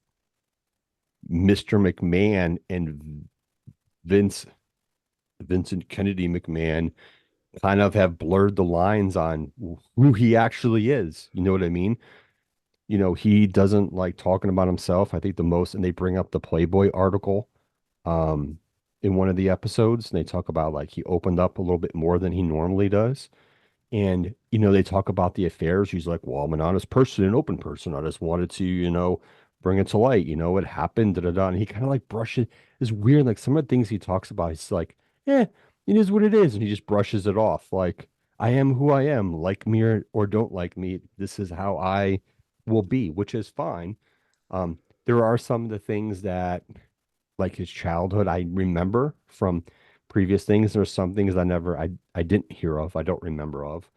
Mr. McMahon and Vince Vincent Kennedy McMahon kind of have blurred the lines on who he actually is. You know what I mean? He doesn't like talking about himself. I think the most, and they bring up the Playboy article um in one of the episodes, and they talk about like he opened up a little bit more than he normally does. And, they talk about the affairs. He's like, well, I'm an honest person, an open person. I just wanted to, bring it to light. It happened, da da da. And he kind of like brushes, it's weird. Like some of the things he talks about, he's like, eh, it is what it is. And he just brushes it off. Like, I am who I am, like me or don't like me. This is how I will be, which is fine. There are some of the things that, like his childhood, I remember from previous things. There's some things I didn't hear of, I don't remember of,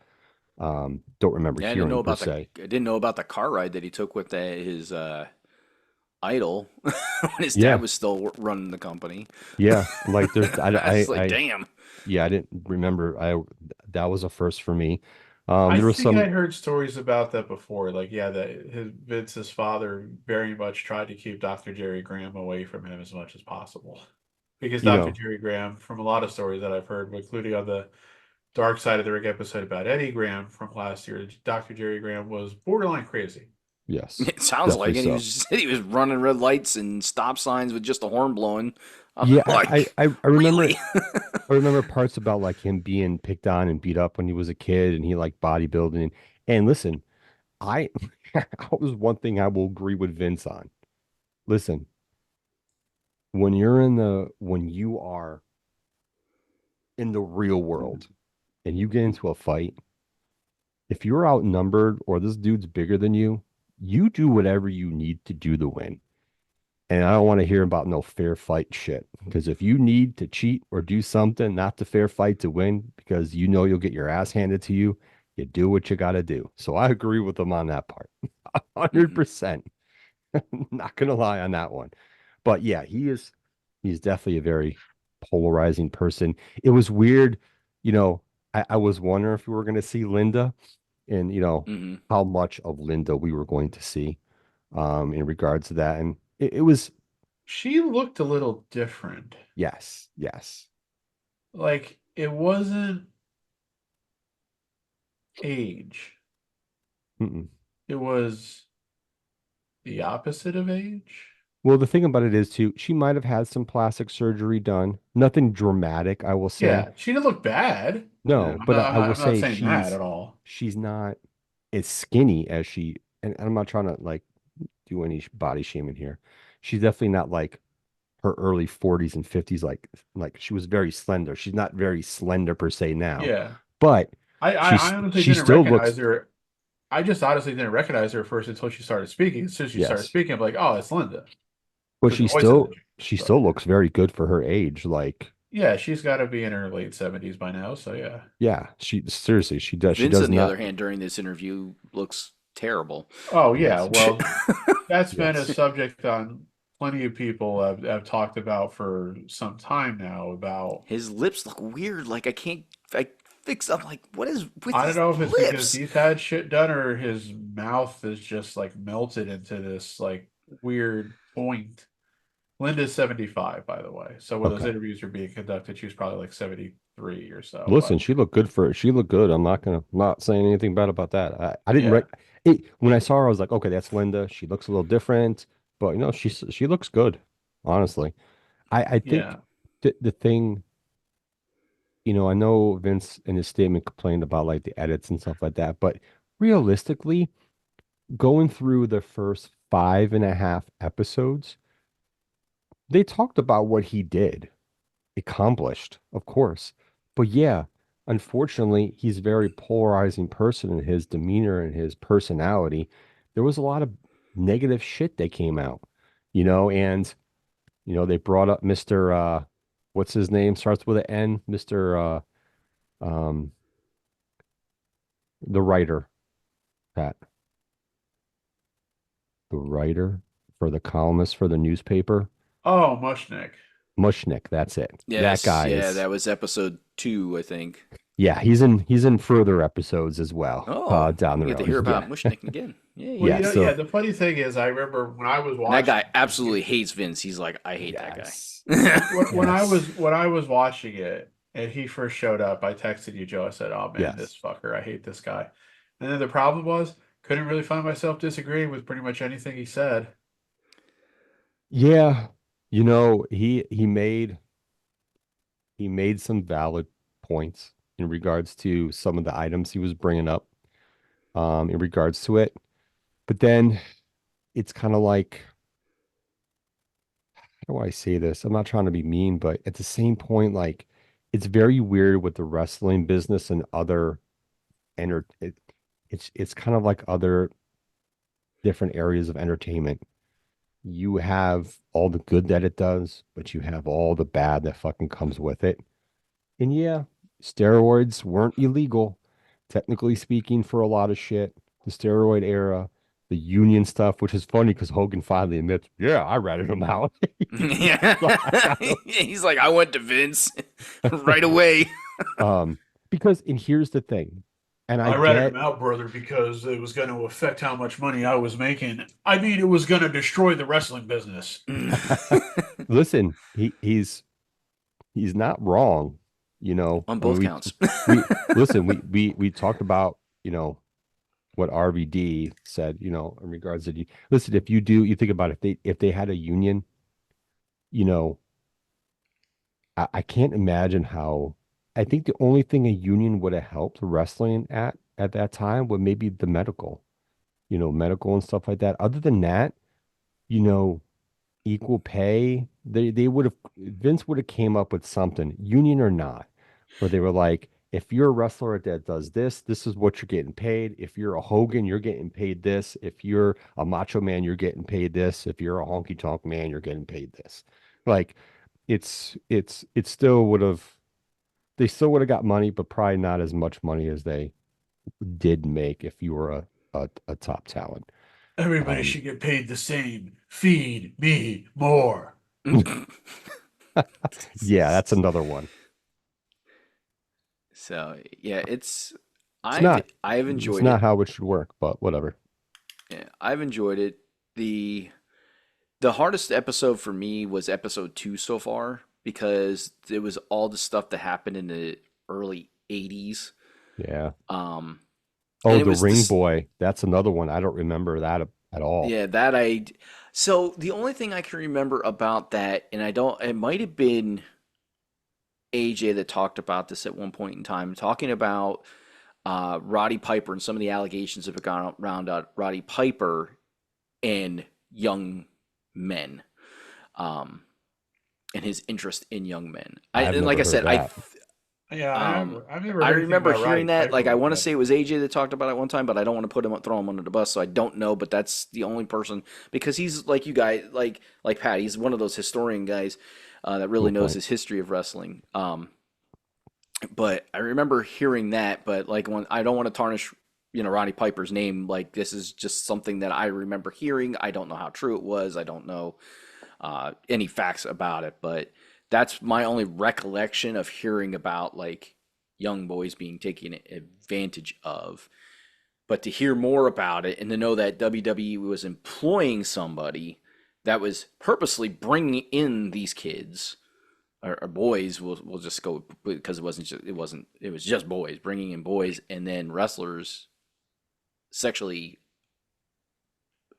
don't remember Yeah, I didn't know hearing per about the se. I didn't know about the car ride that he took with his idol when his dad Yeah, was still running the company. yeah. Like there's, I was like, damn. yeah, I didn't remember. That was a first for me. I There was think I some, heard stories about that before. Like, yeah, that Vince's father very much tried to keep Dr. Jerry Graham away from him as much as possible. Because you Dr. know, Jerry Graham, from a lot of stories that I've heard, including on the Dark Side of the Ring episode about Eddie Graham from last year, Dr. Jerry Graham was borderline crazy. yes, It sounds definitely like it. He so. was he was running red lights and stop signs with just a horn blowing. I'm Yeah, like, I remember. really? I remember parts about like him being picked on and beat up when he was a kid, and he like bodybuilding. And listen, I that was one thing I will agree with Vince on. Listen, when you are in the real world and you get into a fight, if you're outnumbered or this dude's bigger than you do whatever you need to do to win. And I don't want to hear about no fair fight shit. Because if you need to cheat or do something not to fair fight to win, because you know you'll get your ass handed to you, you do what you got to do. So I agree with them on that part. Hmm. 100%. Not gonna lie on that one. But yeah, he's definitely a very polarizing person. It was weird, you know, I was wondering if we were gonna see Linda and Hmm. how much of Linda we were going to see in regards to that. And it was She looked a little different. yes, yes. Like it wasn't age. Mm-mm. It was the opposite of age. Well, the thing about it is too, she might have had some plastic surgery done. Nothing dramatic, I will say. Yeah, she didn't look bad. No, I'm but not, I will I'm not say saying that at all. she's not as skinny as she, and I'm not trying to like do any body shaming here. She's definitely not like her early 40s and 50s, like she was very slender. She's not very slender per se now, Yeah. but I honestly she didn't still recognize looks her. I just honestly didn't recognize her at first until she started speaking. As soon as she started yes. speaking, I'm like, oh, it's Linda. But Because the voice hasn't changed. she So still looks very good for her age. Like, yeah, she's got to be in her late 70s by now. So yeah. yeah, she seriously, she Vince, does on the not. other hand, during this interview, looks terrible. Oh yeah. Yes, Well, that's been a yes. subject on plenty of people have talked about for some time now about His lips look weird. Like I can't. I fix. I'm like, what is with I don't his know if it's because lips? he's had shit done or his mouth is just like melted into this like weird point. Linda's 75, by the way. So when those Okay. interviews are being conducted, she was probably like 73 or so. Listen, But she looked good for she looked good. I'm not saying anything bad about that. I didn't yeah, rec it when I saw her, I was like, okay, that's Linda. She looks a little different, but she looks good, honestly. I think yeah. the thing, I know Vince in his statement complained about like the edits and stuff like that, but realistically, going through the first 5.5 episodes, they talked about what he did, accomplished, of course. But yeah, unfortunately, he's a very polarizing person in his demeanor and his personality. There was a lot of negative shit that came out, and they brought up Mr. What's his name? Starts with an N, Mr. Um, the writer, Pat, the writer for the columnist for the newspaper. Oh, Mushnick. Mushnick, that's it. That Yes, guy yeah, is that was episode 2, I think. yeah, he's in further episodes as well, Oh, down we the get to hear road. about Yeah. Mushnick again. Well, Yay. Yeah, yeah, so the funny thing is, I remember when I was And that watching guy it, absolutely hates Vince. He's like, I hate that guy. yes. Yes. when I was watching it and he first showed up, I texted you, Joe. I said, "Oh man, Yes. this fucker, I hate this guy." And then the problem was, couldn't really find myself disagreeing with pretty much anything he said. Yeah, he made some valid points in regards to some of the items he was bringing up in regards to it. But then it's kind of like, how do I say this? I'm not trying to be mean, but at the same point, like it's very weird with the wrestling business and other enter it's kind of like other different areas of entertainment. You have all the good that it does, but you have all the bad that fucking comes with it. And yeah, steroids weren't illegal, technically speaking, for a lot of shit. The steroid era, the union stuff, which is funny because Hogan finally admits, yeah, I ratted him out. Yeah. He's like, I went to Vince right away. Um, because, and here's the thing, and I I ratted get, him out, brother, because it was going to affect how much money I was making. I mean, it was going to destroy the wrestling business. listen, he's not wrong. On I mean, both we counts. we listen, we talked about, what RVD said, in regards to listen, if you think about it, if they had a union, you know, I can't imagine how I think the only thing a union would have helped wrestling at that time would maybe the medical and stuff like that. Other than that, you know, equal pay, they would have Vince would have came up with something, union or not. where they were like, if you're a wrestler that does this, this is what you're getting paid. If you're a Hogan, you're getting paid this. If you're a Macho Man, you're getting paid this. If you're a Honky Tonk Man, you're getting paid this. Like it still would have they still would have got money, but probably not as much money as they did make if you were a top talent. Everybody Um, should get paid the same. Feed me more. yeah, that's another one. So yeah, It's I've not I've it's enjoyed not it. how it should work, but whatever. Yeah, I've enjoyed it. The the hardest episode for me was episode 2 so far because it was all the stuff that happened in the early 80s. Yeah. Um Oh, and it the was Ring this Boy. That's another one. I don't remember that at all. yeah, that I so the only thing I can remember about that and I don't it might have been AJ that talked about this at one point in time talking about Roddy Piper and some of the allegations that have gone around Roddy Piper and young men, um, and his interest in young men. I've And like never I heard said, that. Yeah, um, I've never I heard anything remember about Roddy hearing that. Piper Like I like want to that. say it was AJ that talked about it one time, but I don't want to throw him under the bus, so I don't know. But that's the only person because he's like you guys, like Pat. He's one of those historian guys that really Good knows point. his history of wrestling. But I remember hearing that, but like when I don't want to tarnish, Roddy Piper's name. Like this is just something that I remember hearing. I don't know how true it was. I don't know any facts about it, but that's my only recollection of hearing about like young boys being taken advantage of. But to hear more about it and to know that WWE was employing somebody that was purposely bringing in these kids or boys, we'll just go because it was just boys bringing in boys and then wrestlers sexually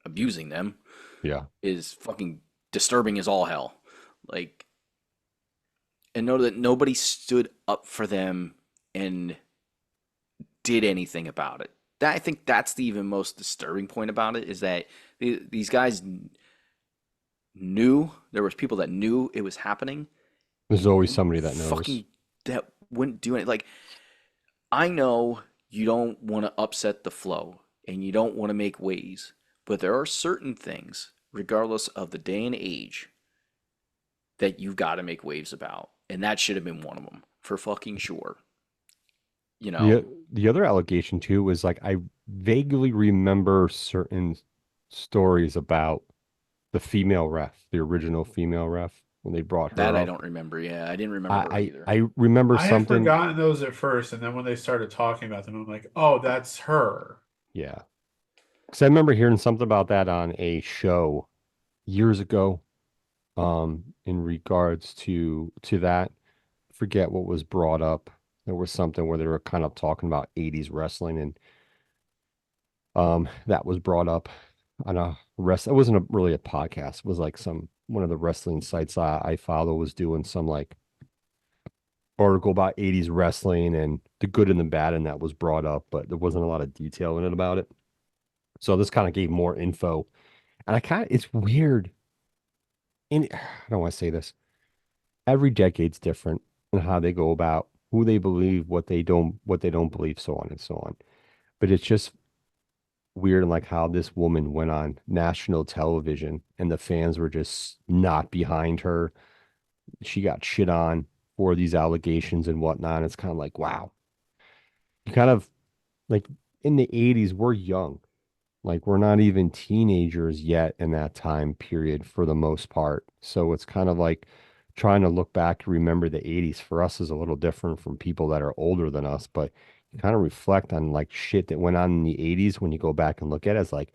abusing them Yeah. is fucking disturbing as all hell. Like, and know that nobody stood up for them and did anything about it. I think that's the even most disturbing point about it is that these guys knew there was people that knew it was happening There's and always somebody that knows. fucking that wouldn't do it. Like I know you don't want to upset the flow and you don't want to make waves, but there are certain things, regardless of the day and age, that you've got to make waves about. And that should have been one of them for fucking sure. You know, The other allegation too was like I vaguely remember certain stories about the female ref, the original female ref, when they brought that her I up. don't remember. Yeah, I didn't remember her I either. I, I remember I had something. forgotten those at first, and then when they started talking about them, I'm like, oh, that's her. Yeah. Because I remember hearing something about that on a show years ago, in regards to that. Forget what was brought up. There was something where they were kind of talking about 80s wrestling and that was brought up on a it wasn't really a podcast. It was like some one of the wrestling sites I follow was doing some like article about 80s wrestling and the good and the bad and that was brought up, but there wasn't a lot of detail in it about it. So this kind of gave more info. And it's weird. And I don't want to say this. Every decade's different in how they go about who they believe, what they don't believe, so on and so on. But it's just weird like how this woman went on national television and the fans were just not behind her. She got shit on for these allegations and whatnot. It's kind of like, wow. You kind of like in the 80s, we're young. Like we're not even teenagers yet in that time period for the most part. So it's kind of like trying to look back and remember the 80s for us is a little different from people that are older than us, but you kind of reflect on like shit that went on in the 80s when you go back and look at it. It's like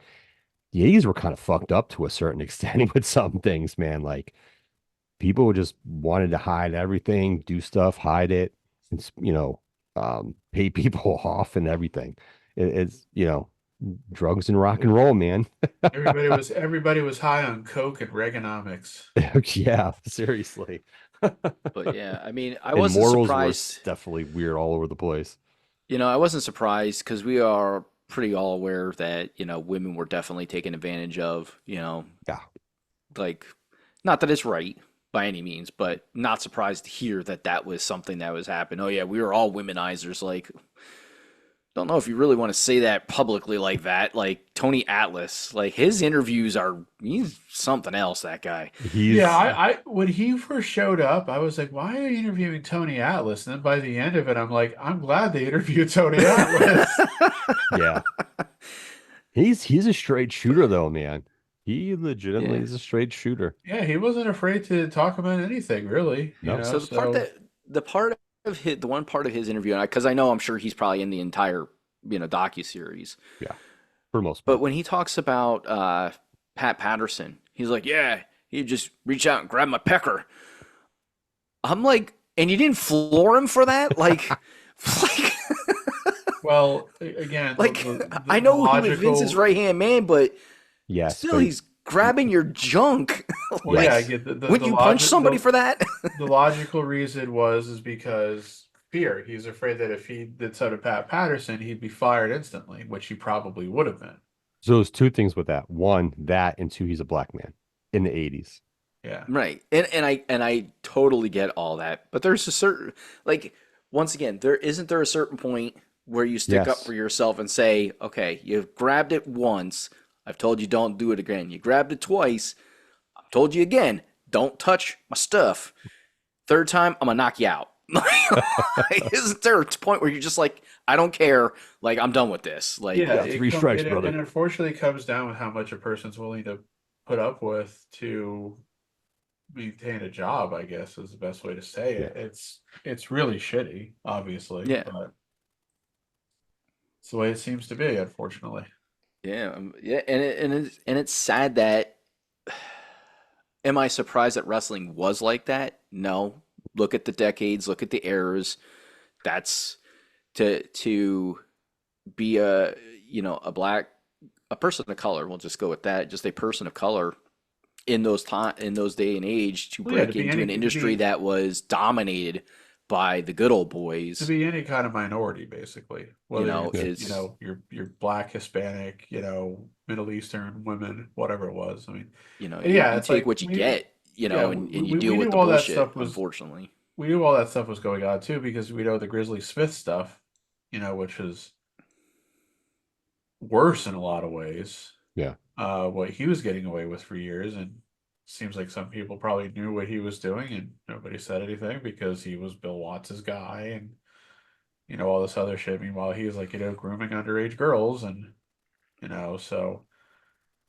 the 80s were kind of fucked up to a certain extent with some things, man. Like people just wanted to hide everything, do stuff, hide it, and pay people off and everything. It's drugs and rock and roll, man. Everybody was high on coke and Reaganomics. Yeah, seriously. But yeah, I mean, I And wasn't morals were surprised. definitely weird all over the place. I wasn't surprised because we are pretty all aware that, women were definitely taken advantage of, Yeah. like, not that it's right, by any means, but not surprised to hear that that was something that was happening. Oh yeah, we were all womenizers. Like, don't know if you really want to say that publicly like that. Like Tony Atlas, like his interviews are he's something else. That guy. Yeah, He's I when he first showed up, I was like, why are you interviewing Tony Atlas? And then by the end of it, I'm like, I'm glad they interviewed Tony Atlas. yeah. He's a straight shooter though, man. He legitimately Yeah. is a straight shooter. Yeah, he wasn't afraid to talk about anything, really, No, So so the part of his the one part of his interview, because I know I'm sure he's probably in the entire docu series, yeah, for most but part. when he talks about Pat Patterson, he's like, yeah, he just reach out and grab my pecker. I'm like, and you didn't floor him for that, like, well, again, like I the know he was Vince's logical right hand man, but Yes, still, but he's grabbing your junk. well, yeah, I Like, get wouldn't you punch somebody for that? the logical reason is because fear. He's afraid that if he did so to Pat Patterson, he'd be fired instantly, which he probably would have been. so there's two things with that. One, that, and two, he's a black man in the 80s. Yeah. Right. And I totally get all that. But there's a certain like once again, there a certain point where you stick up Yes. for yourself and say, okay, you've grabbed it once. I've told you don't do it again. You grabbed it twice. I've told you again, don't touch my stuff. Third time, I'm gonna knock you out. Isn't there a point where you're just like, I don't care, like I'm done with this? Like, Yeah, Yeah, three strikes, it brother. unfortunately comes down with how much a person's willing to put up with to maintain a job, I guess is the best way to say Yeah. it. It's really shitty, obviously, yeah, but it's the way it seems to be, unfortunately. yeah, and it's sad that. Am I surprised that wrestling was like that? No. Look at the decades, look at the eras. That's to be a person of color. We'll just go with that. Just a person of color in those day and age to Well, yeah, break into an industry that was dominated by the good old to boys. be any kind of minority, basically, whether it's Yeah. Is your black, Hispanic, Middle Eastern women, whatever it was. I mean, and you, yeah, you it's take like what you get, yeah, and you deal we with knew the all that bullshit. stuff was Unfortunately, we knew all that stuff was going on too because we know the Grizzly Smith stuff, which is worse in a lot of ways. Yeah. What he was getting away with for years, and seems like some people probably knew what he was doing, and nobody said anything because he was Bill Watts's guy, and all this other shit. Meanwhile, he was like grooming underage girls, and so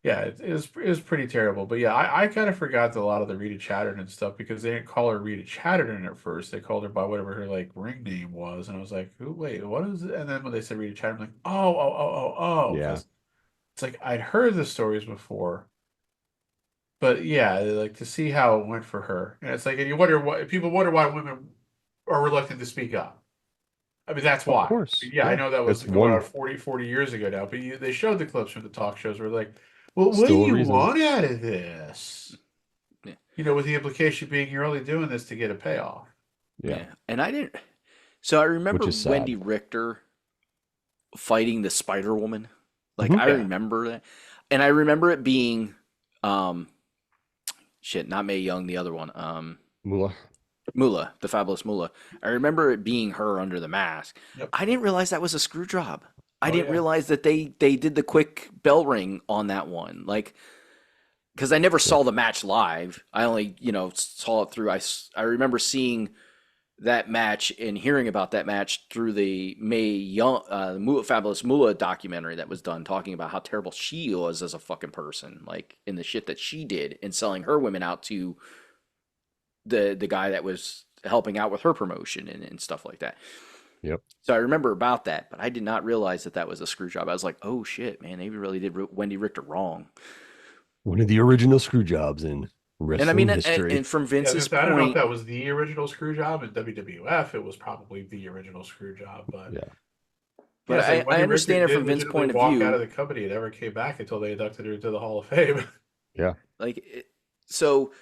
yeah, it was pretty terrible. But yeah, I kind of forgot a lot of the Rita Chatterton stuff because they didn't call her Rita Chatterton at first. They called her by whatever her like ring name was, and I was like, who? Wait, what is it? And then when they said Rita Chatterton, I'm like, oh, Yeah. because it's like I'd heard the stories before, but yeah, like to see how it went for her, and it's like, and you wonder what people wonder why women are reluctant to speak up. I mean, that's Of why. course. Yeah, I Yeah. know that was It's going on one 40 years ago now, but they showed the clips from the talk shows where like, well, what do still a you reason. want out of this? yeah, With the implication being you're only doing this to get a payoff. Yeah. yeah. And I didn't. So I Which remember is sad. Wendy Richter fighting the Spider Woman. Like Mhm. I Yeah. remember that, and I remember it being, um, shit, not Mae Young, the other one, Moolah. Moolah, the fabulous Moolah. I remember it being her under the mask. Yep. I didn't realize that was a screw job. I Oh didn't yeah. realize that they did the quick bell ring on that one. Like, because I never Yeah. saw the match live. I only, saw it through. I remember seeing that match and hearing about that match through the Mae Young, Fabulous Moolah documentary that was done, talking about how terrible she was as a fucking person, like in the shit that she did and selling her women out to the guy that was helping out with her promotion and stuff like that. Yep. So I remember about that, but I did not realize that that was a screw job. I was like, oh shit, man, they really did Wendy Richter wrong. One of the original screw jobs in And I wrestling mean, and, history. and from Yeah, Vince's I don't know if point, that was the original screw job in WWF. It was probably the original screw job, but Yeah. yeah, but it's like I Wendy Richter understand it did from Vince's legitimately point of walk out of view. the company and never came back until they inducted her into the Hall of Fame. Yeah. Like, so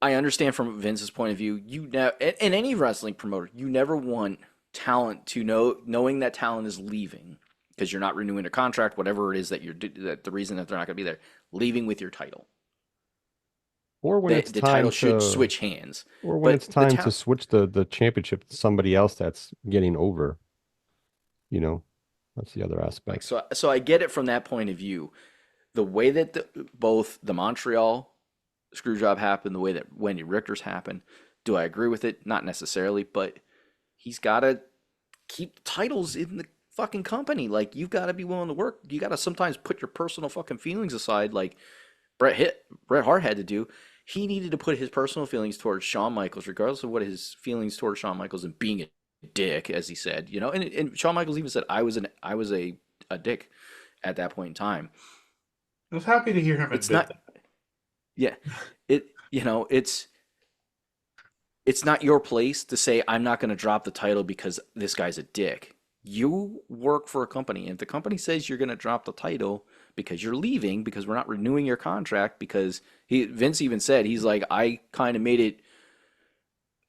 I understand from Vince's point of view. You know, in any wrestling promoter, you never want talent to knowing that talent is leaving because you're not renewing a contract, whatever it is that that the reason that they're not going to be there, leaving with your title. or when it's that the time title should to, switch hands. or when But it's the time to talent, switch the championship to somebody else that's getting over, you know, that's the other like aspect. so I get it from that point of view. The way that both the Montreal screw job happened, the way that Wendy Richter's happened, do I agree with it? Not necessarily, but he's got to keep the titles in the fucking company. Like you've got to be willing to work. You got to sometimes put your personal fucking feelings aside, like Bret Hart had to do. He needed to put his personal feelings towards Shawn Michaels, regardless of what his feelings towards Shawn Michaels and being a dick, as he said, you know. And Shawn Michaels even said, I was a dick at that point in time." I was happy to hear him It's admit not, that. yeah, it you know, it's not your place to say I'm not going to drop the title because this guy's a dick. You work for a company, and if the company says you're going to drop the title because you're leaving, because we're not renewing your contract, because Vince even said he's like I kind of made it.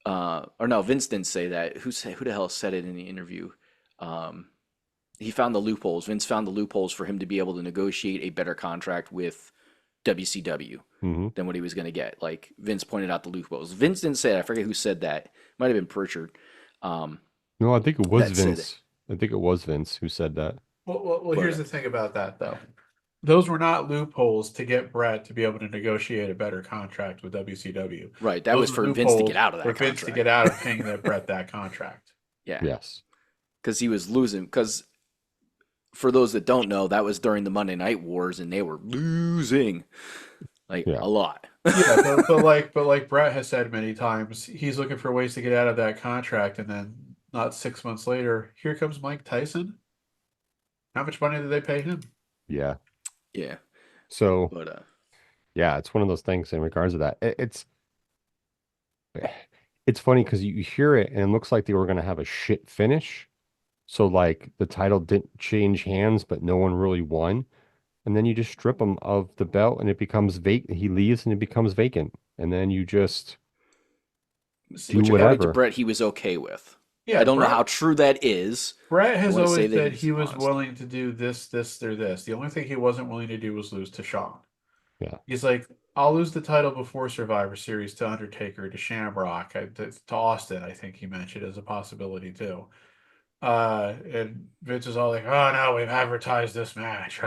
Or no, Vince didn't say that. Who the hell said it in the interview? Um, he found the loopholes. Vince found the loopholes for him to be able to negotiate a better contract with WCW Hmm. than what he was going to get. Like Vince pointed out the loopholes. Vince didn't say it. I forget who said that. Might have been Pritchard. Um, No, I think it was that said it. Vince. I think it was Vince who said that. Well, But here's the thing about that, though. Those were not loopholes to get Brett to be able to negotiate a better contract with WCW. right, that Those was were for Vince to get loopholes out of for that Vince to contract. get out of paying that Brett that contract. Yeah, Yes. because he was losing. Because for those that don't know, that was during the Monday Night Wars, and they were losing like Yeah. a lot. Yeah, but like Brett has said many times, he's looking for ways to get out of that contract, and then not 6 months later, here comes Mike Tyson. How much money did they pay him? Yeah. Yeah, So but yeah, it's one of those things in regards to that. It's funny because you hear it and it looks like they were going to have a shit finish. So like the title didn't change hands, but no one really won. And then you just strip him of the belt and it becomes vacant. He leaves and it becomes vacant. And then you just do See, which according to whatever. Brett, he was okay with. I yeah, don't know how true that is. Brett I has want to say always that said he's he was honest. willing to do this, or this. The only thing he wasn't willing to do was lose to Shawn. Yeah. He's like, I'll lose the title before Survivor Series to Undertaker, to Shamrock, to Austin. I think he mentioned as a possibility too. And Vince is all like, "Oh no, we've advertised this match."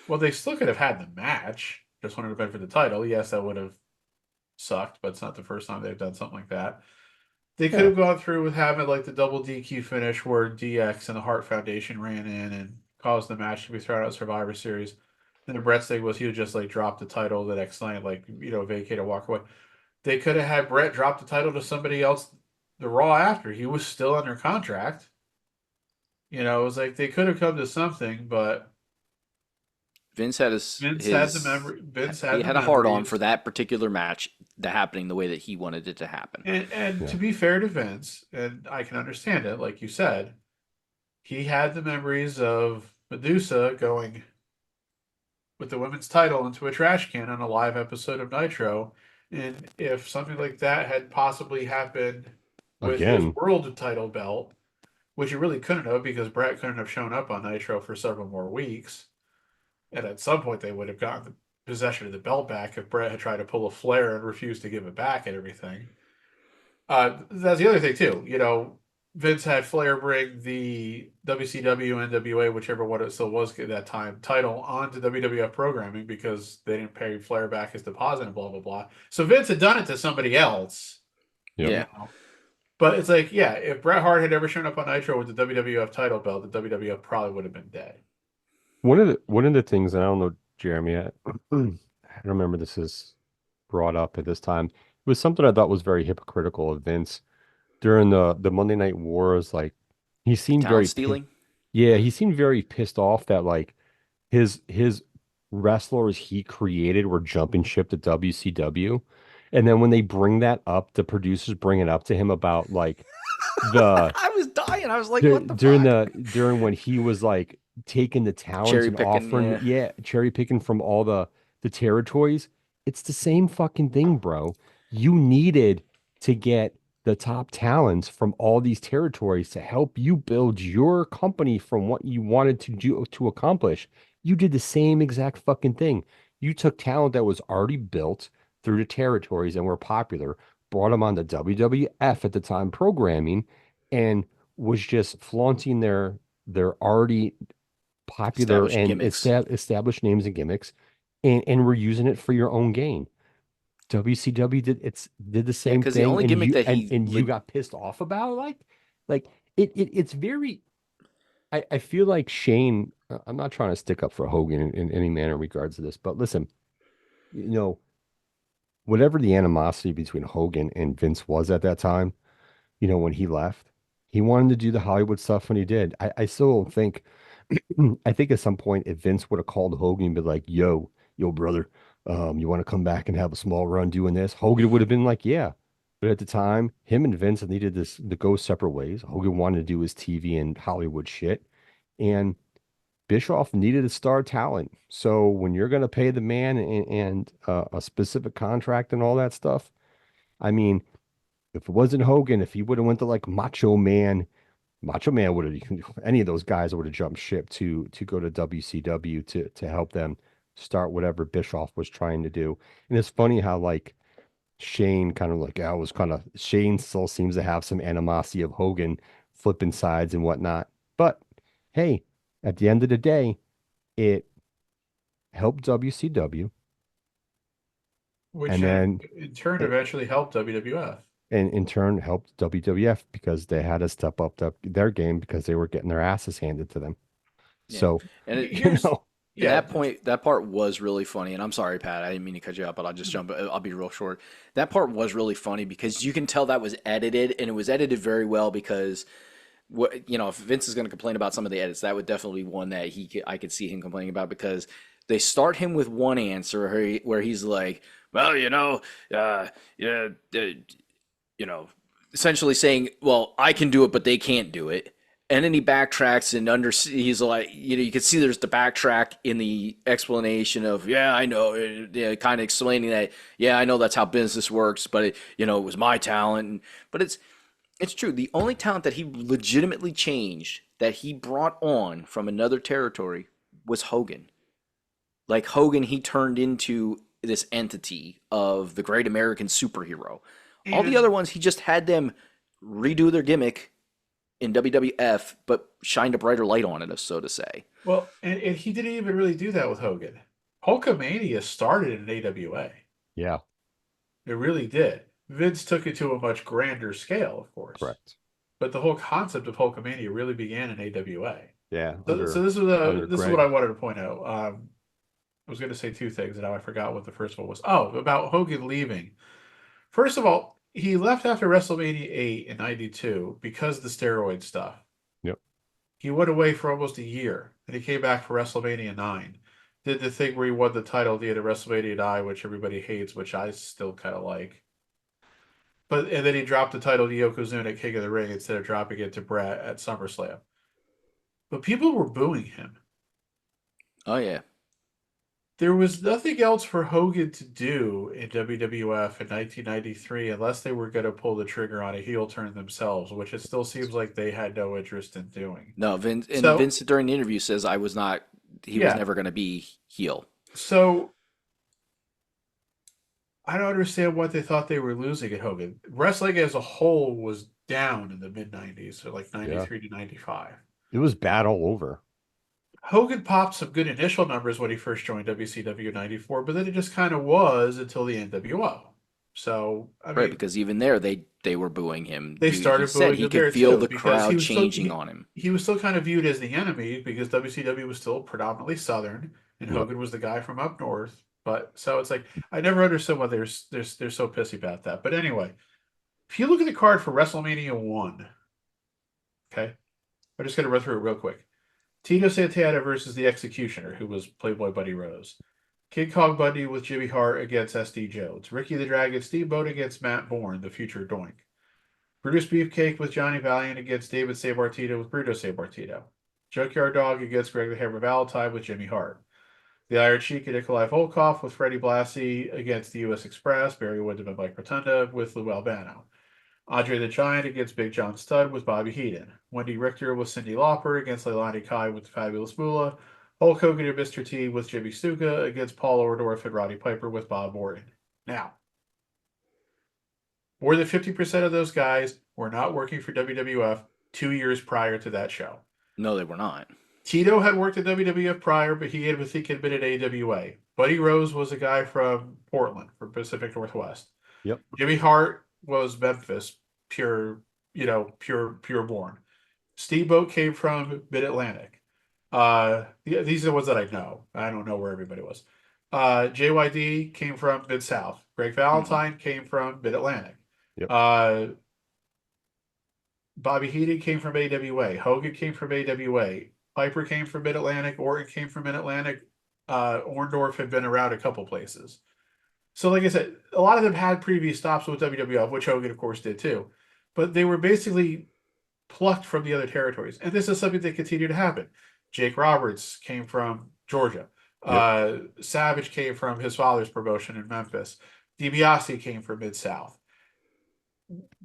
Well, they still could have had the match. Just wanted to been for the title. Yes, that would have sucked, but it's not the first time they've done something like that. They could Yeah. have gone through with having like the double DQ finish where DX and the Hart Foundation ran in and caused the match to be thrown out Survivor Series. And the Brett's thing was he would just like drop the title the next night, like vacate and walk away. They could have had Brett drop the title to somebody else the Raw after. He was still under contract. It was like they could have come to something, but Vince had Vince he had the had a hard on for memories. that particular match that happening the way that he wanted it to happen. And Yeah. to be fair to Vince, and I can understand it, like you said, he had the memories of Medusa going with the women's title into a trash can on a live episode of Nitro. And if something like that had possibly happened with his Again. world title belt, which it really couldn't have because Brett couldn't have shown up on Nitro for several more weeks. And at some point, they would have gotten the possession of the belt back if Brett had tried to pull a flare and refused to give it back and everything. That's the other thing too. Vince had Flair bring the WCW, NWA, whichever one it still was at that time, title onto WWF programming because they didn't pay Flair back his deposit and blah blah blah. So Vince had done it to somebody else, Yep. Yeah. But it's like, yeah, if Bret Hart had ever shown up on Nitro with the WWF title belt, the WWF probably would have been dead. One of the things, and I don't know, Jeremy, I don't remember this is brought up at this time. It was something I thought was very hypocritical of Vince during the Monday Night Wars. Like he seemed Talent very stealing? yeah, he seemed very pissed off that like his wrestlers he created were jumping ship to WCW. And then when they bring that up, the producers bring it up to him about like the I was dying. I was like, what the during fuck? during when he was like taking the talents Cherry and picking, offering, yeah. yeah, cherry picking from all the territories. It's the same fucking thing, bro. You needed to get the top talents from all these territories to help you build your company from what you wanted to do to accomplish. You did the same exact fucking thing. You took talent that was already built, through the territories and were popular, brought them on the WWF at the time programming, and was just flaunting their already popular Established and gimmicks. established names and gimmicks, and we're using it for your own gain. WCW did the Yeah, same because the thing, only and gimmick you that and you got pissed off about, like it's very. I feel like Shane. I'm not trying to stick up for Hogan in any manner in regards to this, but listen, you know, whatever the animosity between Hogan and Vince was at that time, when he left, he wanted to do the Hollywood stuff when he did. I still don't think, I think at some point, if Vince would have called Hogan and been like, yo, brother, you want to come back and have a small run doing this? Hogan would have been like, yeah. But at the time, him and Vince needed to go separate ways. Hogan wanted to do his TV and Hollywood shit. And Bischoff needed a star talent. So when you're going to pay the man and a specific contract and all that stuff, I mean, if it wasn't Hogan, if he would have went to like Macho Man would have any of those guys would have jumped ship to go to WCW to help them start whatever Bischoff was trying to do. And it's funny how like Shane kind of like I was kind of Shane still seems to have some animosity of Hogan flipping sides and whatnot. But hey, at the end of the day, it helped WCW, which and then in turn it, eventually helped WWF. and in turn helped WWF because they had to step up their game because they were getting their asses handed to them. yeah, So, and it, you Here's know, and yeah, that point, that part was really funny. And I'm sorry, Pat, I didn't mean to cut you out, but I'll just jump. I'll be real short. That part was really funny because you can tell that was edited, and it was edited very well because what if Vince is going to complain about some of the edits, that would definitely be one that I could see him complaining about because they start him with one answer where he's like, well, yeah, you know, essentially saying, well, I can do it, but they can't do it. And then he backtracks and he's like, you can see there's the backtrack in the explanation of, yeah, I know, yeah, kind of explaining that, yeah, I know that's how business works, but it was my talent. But it's true. The only talent that he legitimately changed, that he brought on from another territory, was Hogan. Like Hogan, he turned into this entity of the great American superhero. All the and other ones, he just had them redo their gimmick in WWF, but shined a brighter light on it, so to say. well, and he didn't even really do that with Hogan. Hulkamania started in AWA. yeah, It really did. Vince took it to a much grander scale, of course, correct. but the whole concept of Hulkamania really began in AWA. Yeah, So under this is what I Greg. wanted to point out. I was going to say two things, and now I forgot what the first one was. Oh, about Hogan leaving. First of all, he left after WrestleMania 8 in '92 because of the steroid stuff. Yep. He went away for almost a year, and he came back for WrestleMania 9. Did the thing where he won the title at the end of WrestleMania 9, which everybody hates, which I still kind of like. And then he dropped the title to Yokozuna at King of the Ring instead of dropping it to Brett at SummerSlam. But people were booing him. Oh yeah, There was nothing else for Hogan to do in WWF in 1993 unless they were going to pull the trigger on a heel turn themselves, which it still seems like they had no interest in doing. no, Vince So, during the interview says he was yeah. never going to be heel. So I don't understand what they thought they were losing at Hogan. Wrestling as a whole was down in the mid 90s, so like Yeah, 93 to 95. it was bad all over. Hogan popped some good initial numbers when he first joined WCW 94, but then it just kind of was until the NWO. So, I Right, mean, because even there they were booing him. they He started said booing he him could there feel too the because crowd changing on him. he was still kind of viewed as the enemy because WCW was still predominantly Southern and Yep. Hogan was the guy from up north. But so it's like I never understood why they're so pissy about that. But anyway, if you look at the card for WrestleMania 1, okay, I'm just gonna run through it real quick. Tito Santana versus the Executioner, who was Playboy Buddy Rose. King Kong Bundy with Jimmy Hart against SD Jones. Ricky the Dragon Steamboat against Matt Bourne, the future Doink. Brutus Beefcake with Johnny Valiant against David Sabartito with Bruto Sabartito. Junkyard Dog against Greg the Hammer Valentine with Jimmy Hart. The Iron Sheik and Nikolai Volkov with Freddie Blassie against the U.S. Express, Barry Windham and Mike Rotunda with Lou Albano. Andre the Giant against Big John Studd with Bobby Heenan. Wendy Richter with Cyndi Lauper against Leilani Kai with the Fabulous Moolah. Hulk Hogan and Mr. T with Jimmy Snuka against Paul Orndorff and Roddy Piper with Bob Orton. Now, more than 50% of those guys were not working for WWF 2 years prior to that show. No, they were not. Tito had worked at WWF prior, but he had, I think, had been at AWA. Buddy Rose was a guy from Portland, from Pacific Northwest. Yep. Jimmy Hart was Memphis, pure, pure born. Steamboat came from Mid Atlantic. These are the ones that I know. I don't know where everybody was. JYD came from Mid South. Greg Hmm. Valentine came from Mid Atlantic. Yep. Uh, Bobby Heenan came from AWA. Hogan came from AWA. Piper came from Mid Atlantic. Orton came from Mid Atlantic. Orndorff had been around a couple places. So, like I said, a lot of them had previous stops with WWF, which Hogan, of course, did too. But they were basically plucked from the other territories. And this is something that continued to happen. Jake Roberts came from Georgia. Yep. Savage came from his father's promotion in Memphis. DiBiase came from Mid South.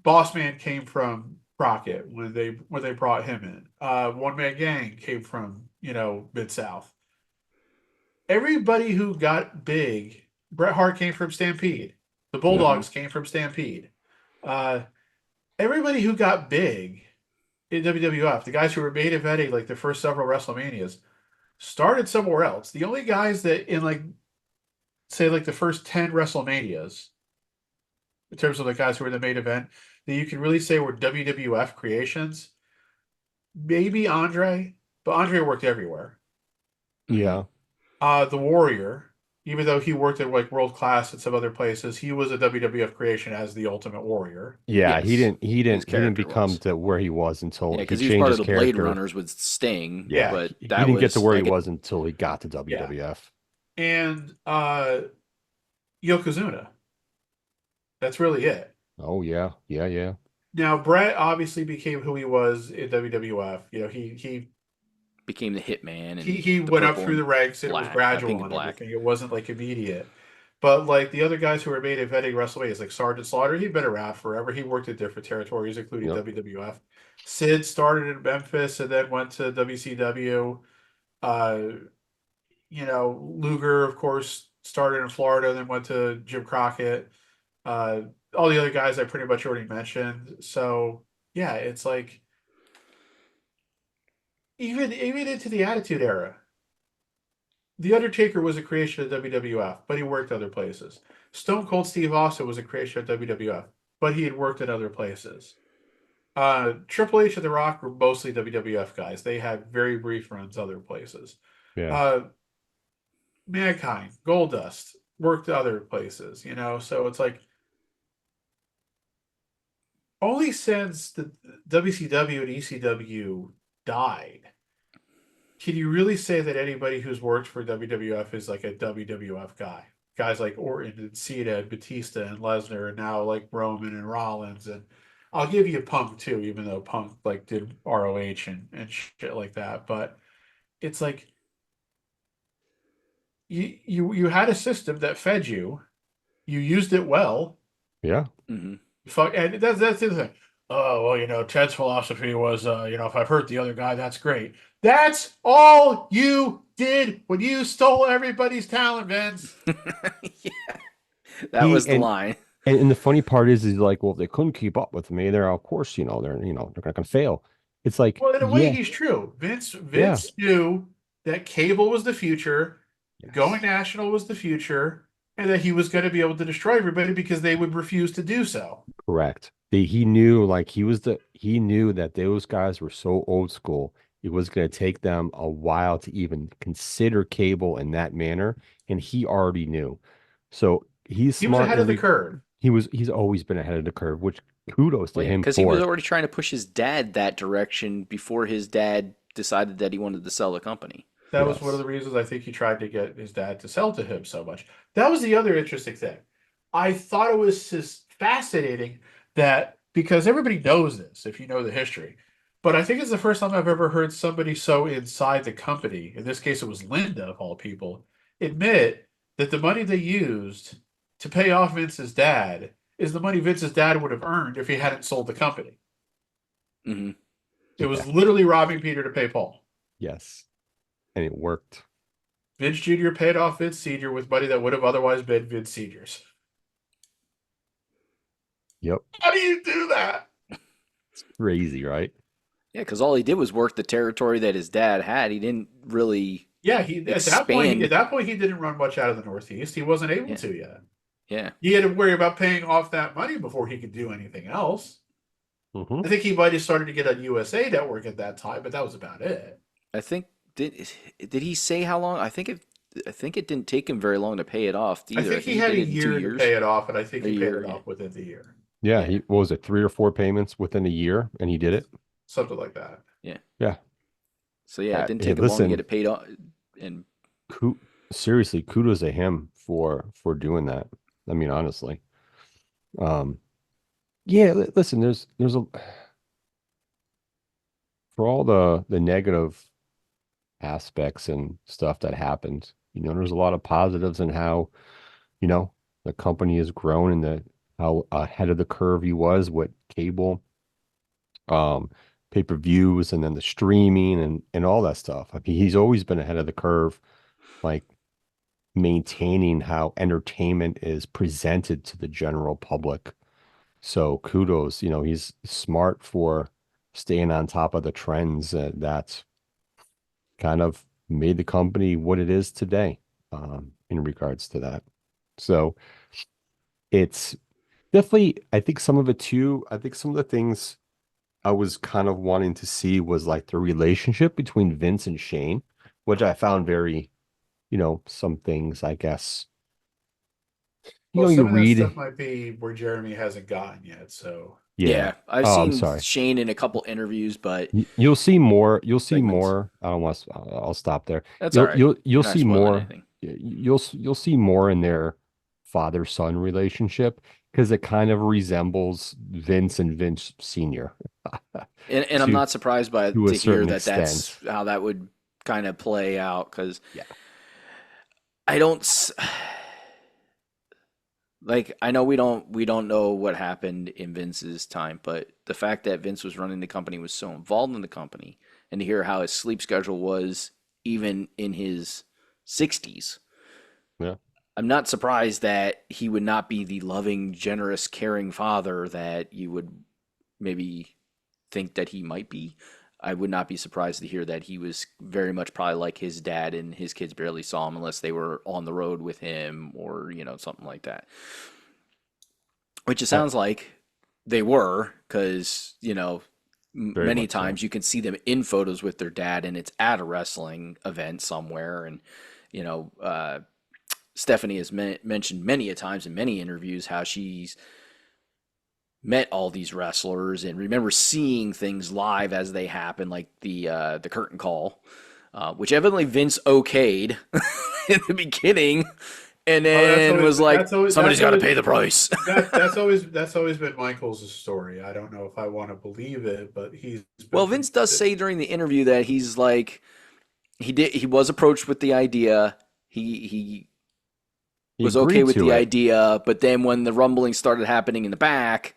Bossman came from Crockett when they brought him in. One Man Gang came from Mid South. Everybody who got big, Bret Hart came from Stampede. The Yep. Hmm. Bulldogs came from Stampede. Uh, Everybody who got big in WWF, the guys who were main eventing like the first several WrestleManias, started somewhere else. The only guys that in like say like the first 10 WrestleManias, in terms of the guys who were in the main event, that you can really say were WWF creations, maybe Andre, but Andre worked everywhere. Hmm. Yeah. The Warrior, even though he worked at like World Class and some other places, he was a WWF creation as the Ultimate Warrior. Yeah. He Yes, didn't. He his didn't. He didn't character become was. to where he was until Yeah, he because he was changed part of his the Blade character. Runners with Sting, Yeah. Yeah, but He that didn't get to was where he like was until he got to yeah. WWF. And Yokozuna. That's really it. Oh yeah. Yeah. Yeah. Now Brett obviously became who he was in WWF. became the Hitman he and he the went up Purple through and the ranks and it was Black, gradual Pink and and Black. everything. It wasn't like immediate. But like the other guys who were made eventing WrestleMania, like Sergeant Slaughter, he'd been around forever. He worked in different territories, including Yep. WWF. Sid started in Memphis and then went to WCW. Uh, Luger, of course, started in Florida, then went to Jim Crockett. Uh, all the other guys I pretty much already mentioned. So yeah, it's like even into the Attitude Era. The Undertaker was a creation of WWF, but he worked other places. Stone Cold Steve Austin was a creation of WWF, but he had worked in other places. Triple H and The Rock were mostly WWF guys. They had very brief runs other places. Yeah. Uh, Mankind, Goldust worked other places. So it's like only since the WCW and ECW died can you really say that anybody who's worked for WWF is like a WWF guy? Guys like Orton and Cena and Batista and Lesnar and now like Roman and Rollins and I'll give you Punk too, even though Punk like did ROH and shit like that. But it's like you had a system that fed you, you used it well. Yeah. Hmm. Fuck, and that's the thing. Oh well, Ted's philosophy was, if I've hurt the other guy, that's great. That's all you did when you stole everybody's talent, Vince. Yeah, that He was the line. and the funny part is like, well, if they couldn't keep up with me, they're of course, they're not gonna fail. It's like, Well, in a way, yeah, he's true. Vince yeah, Vince knew that cable was the future, going yes, national was the future, and that he was going to be able to destroy everybody because they would refuse to do so. correct. He knew like he knew that those guys were so old school. It was gonna take them a while to even consider cable in that manner, and he already knew. So he's He was smart ahead and of the curve. he's always been ahead of the curve, which kudos to Well, yeah, him because he for was it. already trying to push his dad that direction before his dad decided that he wanted to sell the company. That was one of Yes. the reasons I think he tried to get his dad to sell to him so much. That was the other interesting thing. I thought it was just fascinating that because everybody knows this, if you know the history, but I think it's the first time I've ever heard somebody so inside the company, in this case it was Linda of all people, admit that the money they used to pay off Vince's dad is the money Vince's dad would have earned if he hadn't sold the company. Hmm. It Yeah. was literally robbing Peter to pay Paul. Yes. And it worked. Vince Jr. paid off Vince Sr. with money that would have otherwise been Vince Sr.'s. Yep. How do you do that? Crazy, right? Yeah, because all he did was work the territory that his dad had. He didn't really Yeah, he at expand. that point he didn't run much out of the Northeast. He wasn't able Yeah, to yet. yeah. He had to worry about paying off that money before he could do anything else. Hmm. I think he might have started to get a USA network at that time, but that was about it. I think did he say how long? I think it didn't take him very long to pay it off I either. I think think he he had a did it in two year to pay years. it off, and I think A he paid year, it yeah, off within the year, Yeah, yeah, he what was it, 3 or 4 payments within a year, and he did it. something like that. yeah. Yeah. So yeah, it didn't Hey, take him long to get listen, it paid off. And ku seriously, kudos to him for doing that. I mean, honestly. Um, yeah, listen, there's a for all the negative aspects and stuff that happened, there's a lot of positives in how, you know, the company has grown and how ahead of the curve he was with cable, um, pay-per-views and then the streaming and all that stuff. I mean, he's always been ahead of the curve, like maintaining how entertainment is presented to the general public. So kudos, he's smart for staying on top of the trends that's kind of made the company what it is today, in regards to that. So it's definitely, I think some of it too, I think some of the things I was kind of wanting to see was like the relationship between Vince and Shane, which I found very, some things, I guess, Well, you some of that read, stuff might be where Jeremy hasn't gotten yet. So, yeah. yeah, I've Oh, I'm seen sorry. Shane in a couple interviews, but You'll see more. You'll see segments. more. I don't want to, I'll stop there. That's all You'll right. you'll you'll You're not see spoiling more. anything. You'll see more in their father-son relationship because it kind of resembles Vince and Vince Senior And I'm to not surprised by to a to hear certain that that's extent. how that would kind of play out because Yeah. I don't like I know we don't know what happened in Vince's time, but the fact that Vince was running the company was so involved in the company, and to hear how his sleep schedule was even in his 60s, Yeah. I'm not surprised that he would not be the loving, generous, caring father that you would maybe think that he might be. I would not be surprised to hear that he was very much probably like his dad and his kids barely saw him unless they were on the road with him or, something like that. Which it I, sounds like they were because, very many much so. times you can see them in photos with their dad and it's at a wrestling event somewhere. And, you know, uh, Stephanie has mentioned many a times in many interviews how she's met all these wrestlers and remember seeing things live as they happen, like the curtain call, which evidently Vince okayed in the beginning, and oh, then was like, "Somebody's got to pay the price." that's always been Michael's story. I don't know if I want to believe it, but he's Well, been Vince does say during the interview that he's like he was approached with the idea. He He was okay agreed with to the it. idea, but then when the rumbling started happening in the back,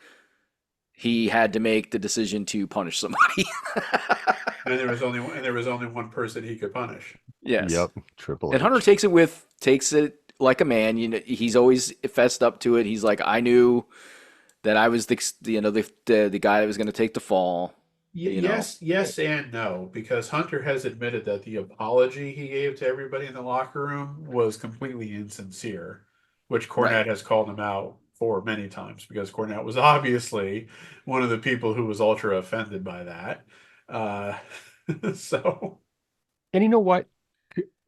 he had to make the decision to punish somebody. and there was only one person he could punish. Yes. Yep. Triple And Hunter H. takes it like a man. He's always fessed up to it. He's like, I knew that I was the guy that was going to take the fall. You know, Yes, and no, because Hunter has admitted that the apology he gave to everybody in the locker room was completely insincere, which right? Cornette has called him out for many times because Cornette was obviously one of the people who was ultra offended by that. Uh, so, And you know what?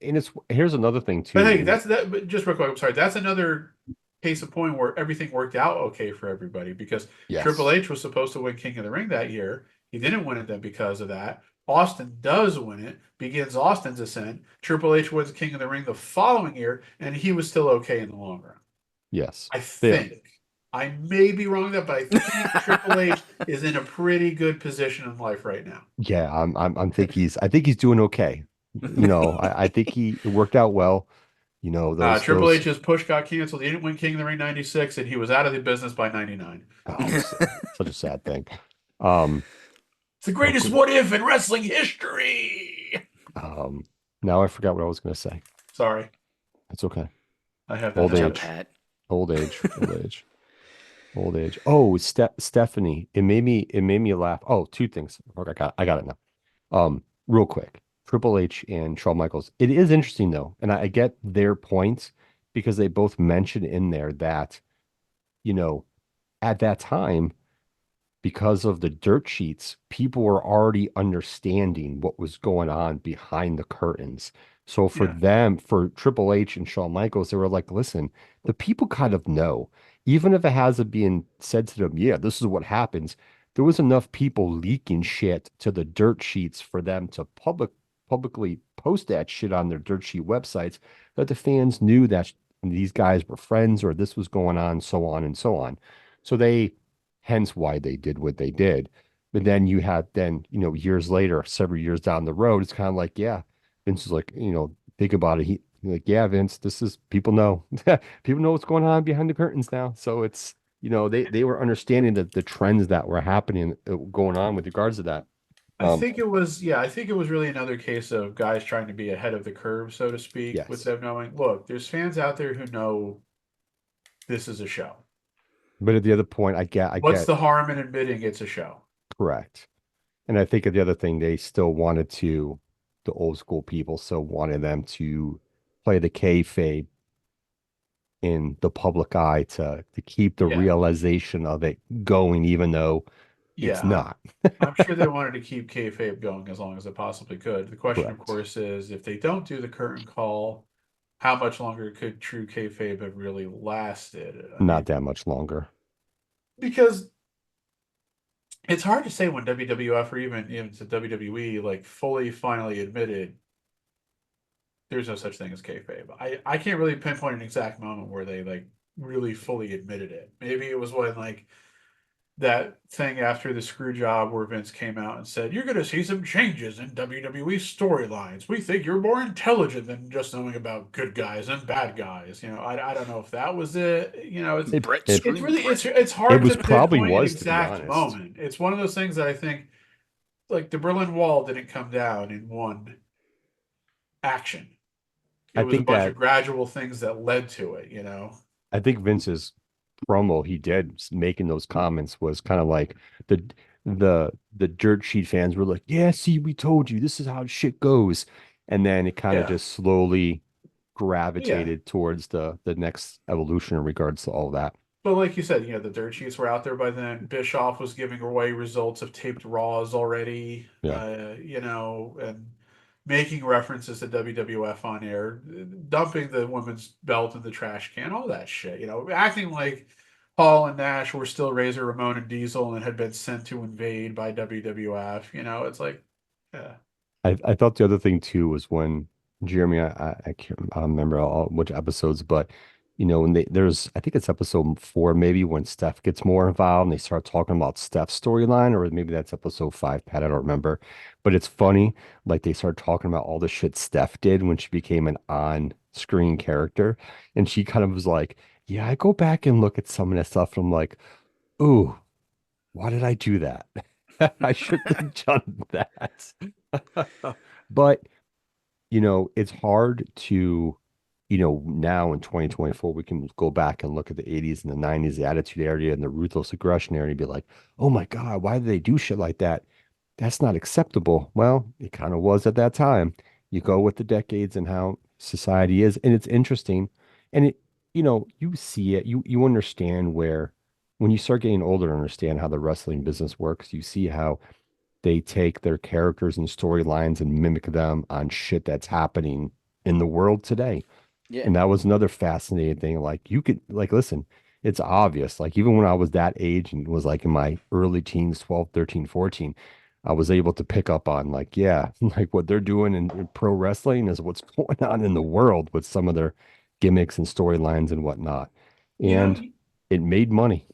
And here's another thing but too. hey, that's that. But just real quick, I'm sorry. That's another case of point where everything worked out okay for everybody because Triple Yes. H was supposed to win King of the Ring that year. He didn't win it then because of that. Austin does win it, begins Austin's ascent. Triple H wins King of the Ring the following year, and he was still okay in the long run. Yes. I Yeah. think. I may be wrong there, but I think Triple H is in a pretty good position in life right now. Yeah. I think he's doing okay. I think it worked out well. Triple Those H's push got canceled. He didn't win King of the Ring 96, and he was out of the business by 99. oh, such a sad thing. Um, It's the oh, greatest good. what if in wrestling history. Um, now I forgot what I was going to say. Sorry, It's okay. I have that Old Good job, habit. age, Pat. old age, old age. Old age. Oh, Stephanie. It made me laugh. Oh, two things. Okay, I got it now. Real quick. Triple H and Shawn Michaels. It is interesting though, and I get their points because they both mention in there that, you know, at that time, because of the dirt sheets, people were already understanding what was going on behind the curtains. So for Yeah. them, for Triple H and Shawn Michaels, they were like, listen, the people kind of know, even if it hasn't been said to them, yeah, this is what happens. There was enough people leaking shit to the dirt sheets for them to publicly post that shit on their dirt sheet websites that the fans knew that these guys were friends or this was going on and so on. So they hence why they did what they did. But then you had years later, several years down the road, it's kind of like, yeah, Vince is like, think about it. Like, yeah, Vince, this is people know. People know what's going on behind the curtains now. So it's, they were understanding that the trends that were happening going on with regards to that. Um, I think it was really another case of guys trying to be ahead of the curve, so to speak, with yes. them knowing, look, there's fans out there who know this is a show. But at the other point, I What's get the harm in admitting it's a show? correct. And I think the other thing they still wanted the old school people still wanted them to play the kayfabe in the public eye to keep the Yeah. realization of it going, even though it's Yeah, not. I'm sure they wanted to keep kayfabe going as long as they possibly could. The question, of Correct. course, is if they don't do the curtain call, how much longer could true kayfabe have really lasted? I Not mean, that much longer. because it's hard to say when WWF or even to WWE like fully finally admitted there's no such thing as kayfabe. I can't really pinpoint an exact moment where they like really fully admitted it. Maybe it was when like that thing after the screw job where Vince came out and said, "You're going to see some changes in WWE storylines. We think you're more intelligent than just knowing about good guys and bad guys." I don't know if that was it. It Brett it It's screamed really Brett. it's it hard was to probably pinpoint an was, to be exact honest. moment. It's one of those things that I think like the Berlin Wall didn't come down in one action. It I was a think bunch of that gradual things that led to it. I think Vince's promo he did making those comments was kind of like the the dirt sheet fans were like, yeah, see, we told you this is how shit goes. And then it kind of Yeah. just slowly Yeah. gravitated towards the next evolution in regards to all that. But like you said, the dirt sheets were out there by then. Bischoff was giving away results of taped Raws already, Yeah. and making references to WWF on air, dumping the women's belt in the trash can, all that shit, acting like Hall and Nash were still Razor Ramon and Diesel and had been sent to invade by WWF. It's like, yeah, I thought the other thing too was when Jeremy, I can't remember all which episodes, but when there's I think it's episode 4 maybe when Steph gets more involved and they start talking about Steph's storyline, or maybe that's episode 5, Pat, I don't remember. But it's funny, like they start talking about all the shit Steph did when she became an on-screen character, and she kind of was like, "Yeah, I go back and look at some of that stuff, and I'm like, ooh, why did I do that? I shouldn't have done that." But, it's hard to, now in 2024, we can go back and look at the 80s and the 90s, the Attitude Era and the Ruthless Aggression Era and be like, oh my God, why did they do shit like that? That's not acceptable. Well, it kind of was at that time. You go with the decades and how society is, and it's interesting. And you see it, you understand where when you start getting older and understand how the wrestling business works, you see how they take their characters and storylines and mimic them on shit that's happening in the world today. Yeah. And that was another fascinating thing. Like you could like listen, it's obvious. Like even when I was that age and was like in my early teens, 12, 13, 14, I was able to pick up on like, yeah, like what they're doing in pro wrestling is what's going on in the world with some of their gimmicks and storylines and whatnot. you know, And it made money.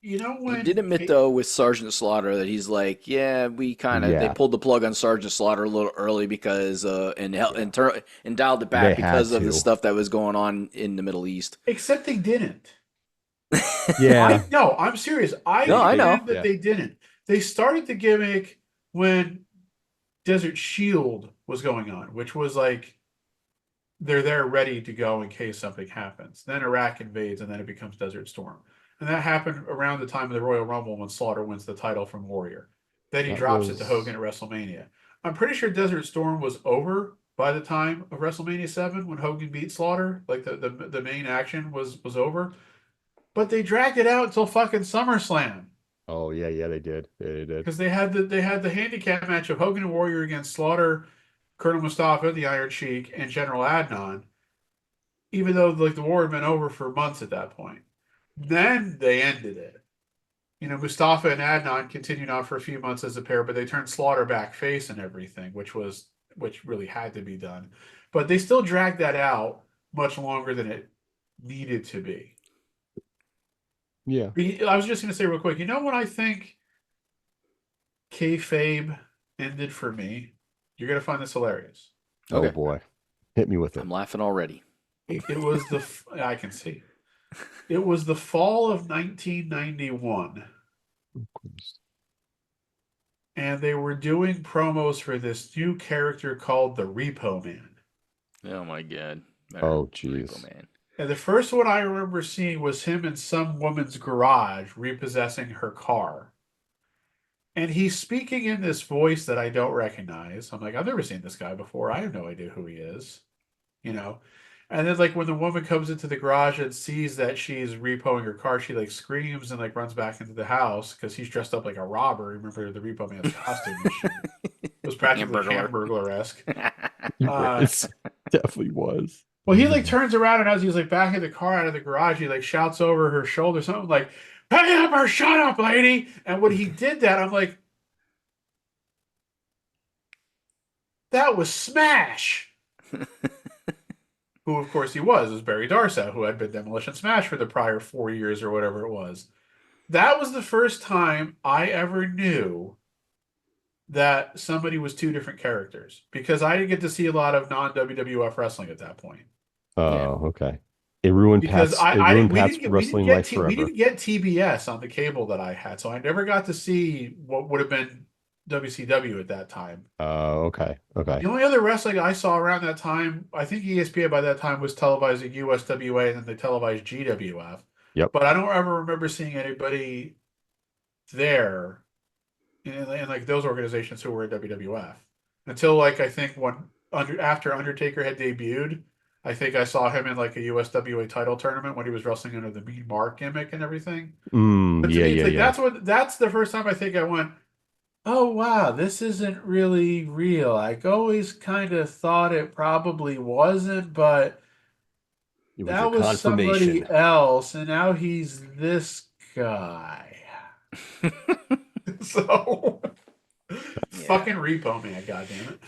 He did admit though with Sergeant Slaughter that he's like, yeah, they Yeah, pulled the plug on Sergeant Slaughter a little early because yeah. and dialed it They back had because of the to. stuff that was going on in the Middle East. except they didn't. Yeah, No, I'm serious. I No, I maybe. know. contend that Yeah. they didn't. They started the gimmick when Desert Shield was going on, which was like they're there ready to go in case something happens. Then Iraq invades, and then it becomes Desert Storm. And that happened around the time of the Royal Rumble when Slaughter wins the title from Warrior. Then he That drops it to Hogan was at WrestleMania. I'm pretty sure Desert Storm was over by the time of WrestleMania 7 when Hogan beat Slaughter. Like the main action was over. But they dragged it out until fucking SummerSlam. oh yeah, yeah, they did. They did. Because they had the handicap match of Hogan and Warrior against Slaughter, Colonel Mustafa, the Iron Sheik, and General Adnan, even though like the war had been over for months at that point. Then they ended it. Mustafa and Adnan continued on for a few months as a pair, but they turned Slaughter back face and everything, which really had to be done. But they still dragged that out much longer than it needed to be. Yeah. I was just going to say real quick, when I think kayfabe ended for me, you're going to find this hilarious. Oh Okay. boy. Hit me with it. I'm laughing already. It was I can see. It was the fall of 1991, and they were doing promos for this new character called the Repo Man. Oh my god. Oh Repo jeez. Man. And the first one I remember seeing was him in some woman's garage repossessing her car. And he's speaking in this voice that I don't recognize. I'm like, I've never seen this guy before. I have no idea who he is, you know. And then like when the woman comes into the garage and sees that she's repoing her car, she like screams and like runs back into the house because he's dressed up like a robber. Remember the Repo Man's costume and shit. It was practically Hamburglar. Hamburglar-esque. He Uh, was. Definitely was. well, he like turns around and as he's like backing the car out of the garage, he like shouts over her shoulder something like, "Hey up or shut up, lady!" And when he did that, I'm like, that was Smash. Who, of course, he was Barry Darsow, who had been Demolition Smash for the prior 4 years or whatever it was. That was the first time I ever knew that somebody was two different characters because I didn't get to see a lot of non WWF wrestling at that point. Yeah. Oh, okay. It ruined Because Pat's. It ruined we Pat's didn't get wrestling life we forever. didn't get TBS on the cable that I had, so I never got to see what would have been WCW at that time. Okay. Okay. The only other wrestling I saw around that time, I think ESPN by that time was televising USWA and then they televised GWF. Yep. But I don't ever remember seeing anybody there in like those organizations who were in WWF until like I think after Undertaker had debuted. I think I saw him in like a USWA title tournament when he was wrestling under the Mean Mark gimmick and everything. But to Yeah, me, it's yeah, like yeah. that's the first time I think I went, oh wow, this isn't really real. I always kind of thought it probably wasn't, but It was your that was confirmation. somebody else, and now he's this guy. So Yeah. fucking Repo Man, goddamn it.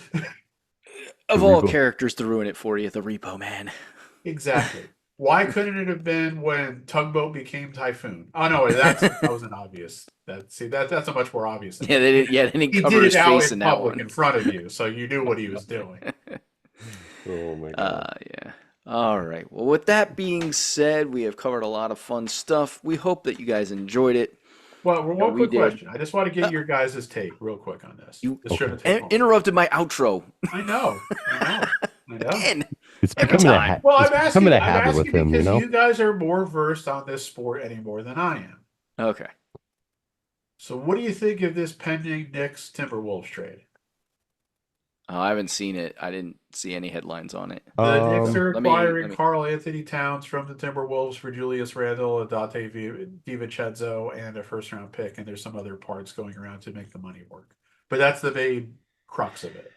The Of all Repo. characters to ruin it for you, the Repo Man. Exactly. Why couldn't it have been when Tugboat became Typhoon? Oh no, that was an obvious. That's a much more obvious thing. Yeah, they didn't. Yeah, they didn't He cover did it his out face in in that public one. in front of you, so you knew what he was doing. Oh my God. Yeah. All right. Well, with that being said, we have covered a lot of fun stuff. We hope that you guys enjoyed it. Well, You know, one we quick did. question. I just want to Uh, get your guys' take real quick on this. you This Okay. shouldn't take long. interrupted my outro I know. I know. I know. again It's every becoming a time. Well, it's I'm becoming asking. a I'm habit with asking him, you because know? you guys are more versed on this sport anymore than I am. Okay. So, what do you think of this pending Knicks Timberwolves trade? Oh, I haven't seen it. I didn't see any headlines on it. The Knicks Um, are Let me. acquiring Let me. Carl Anthony Towns from the Timberwolves for Julius Randle, Dante DiVincenzo, and a first round pick. And there's some other parts going around to make the money work. But that's the main crux of it.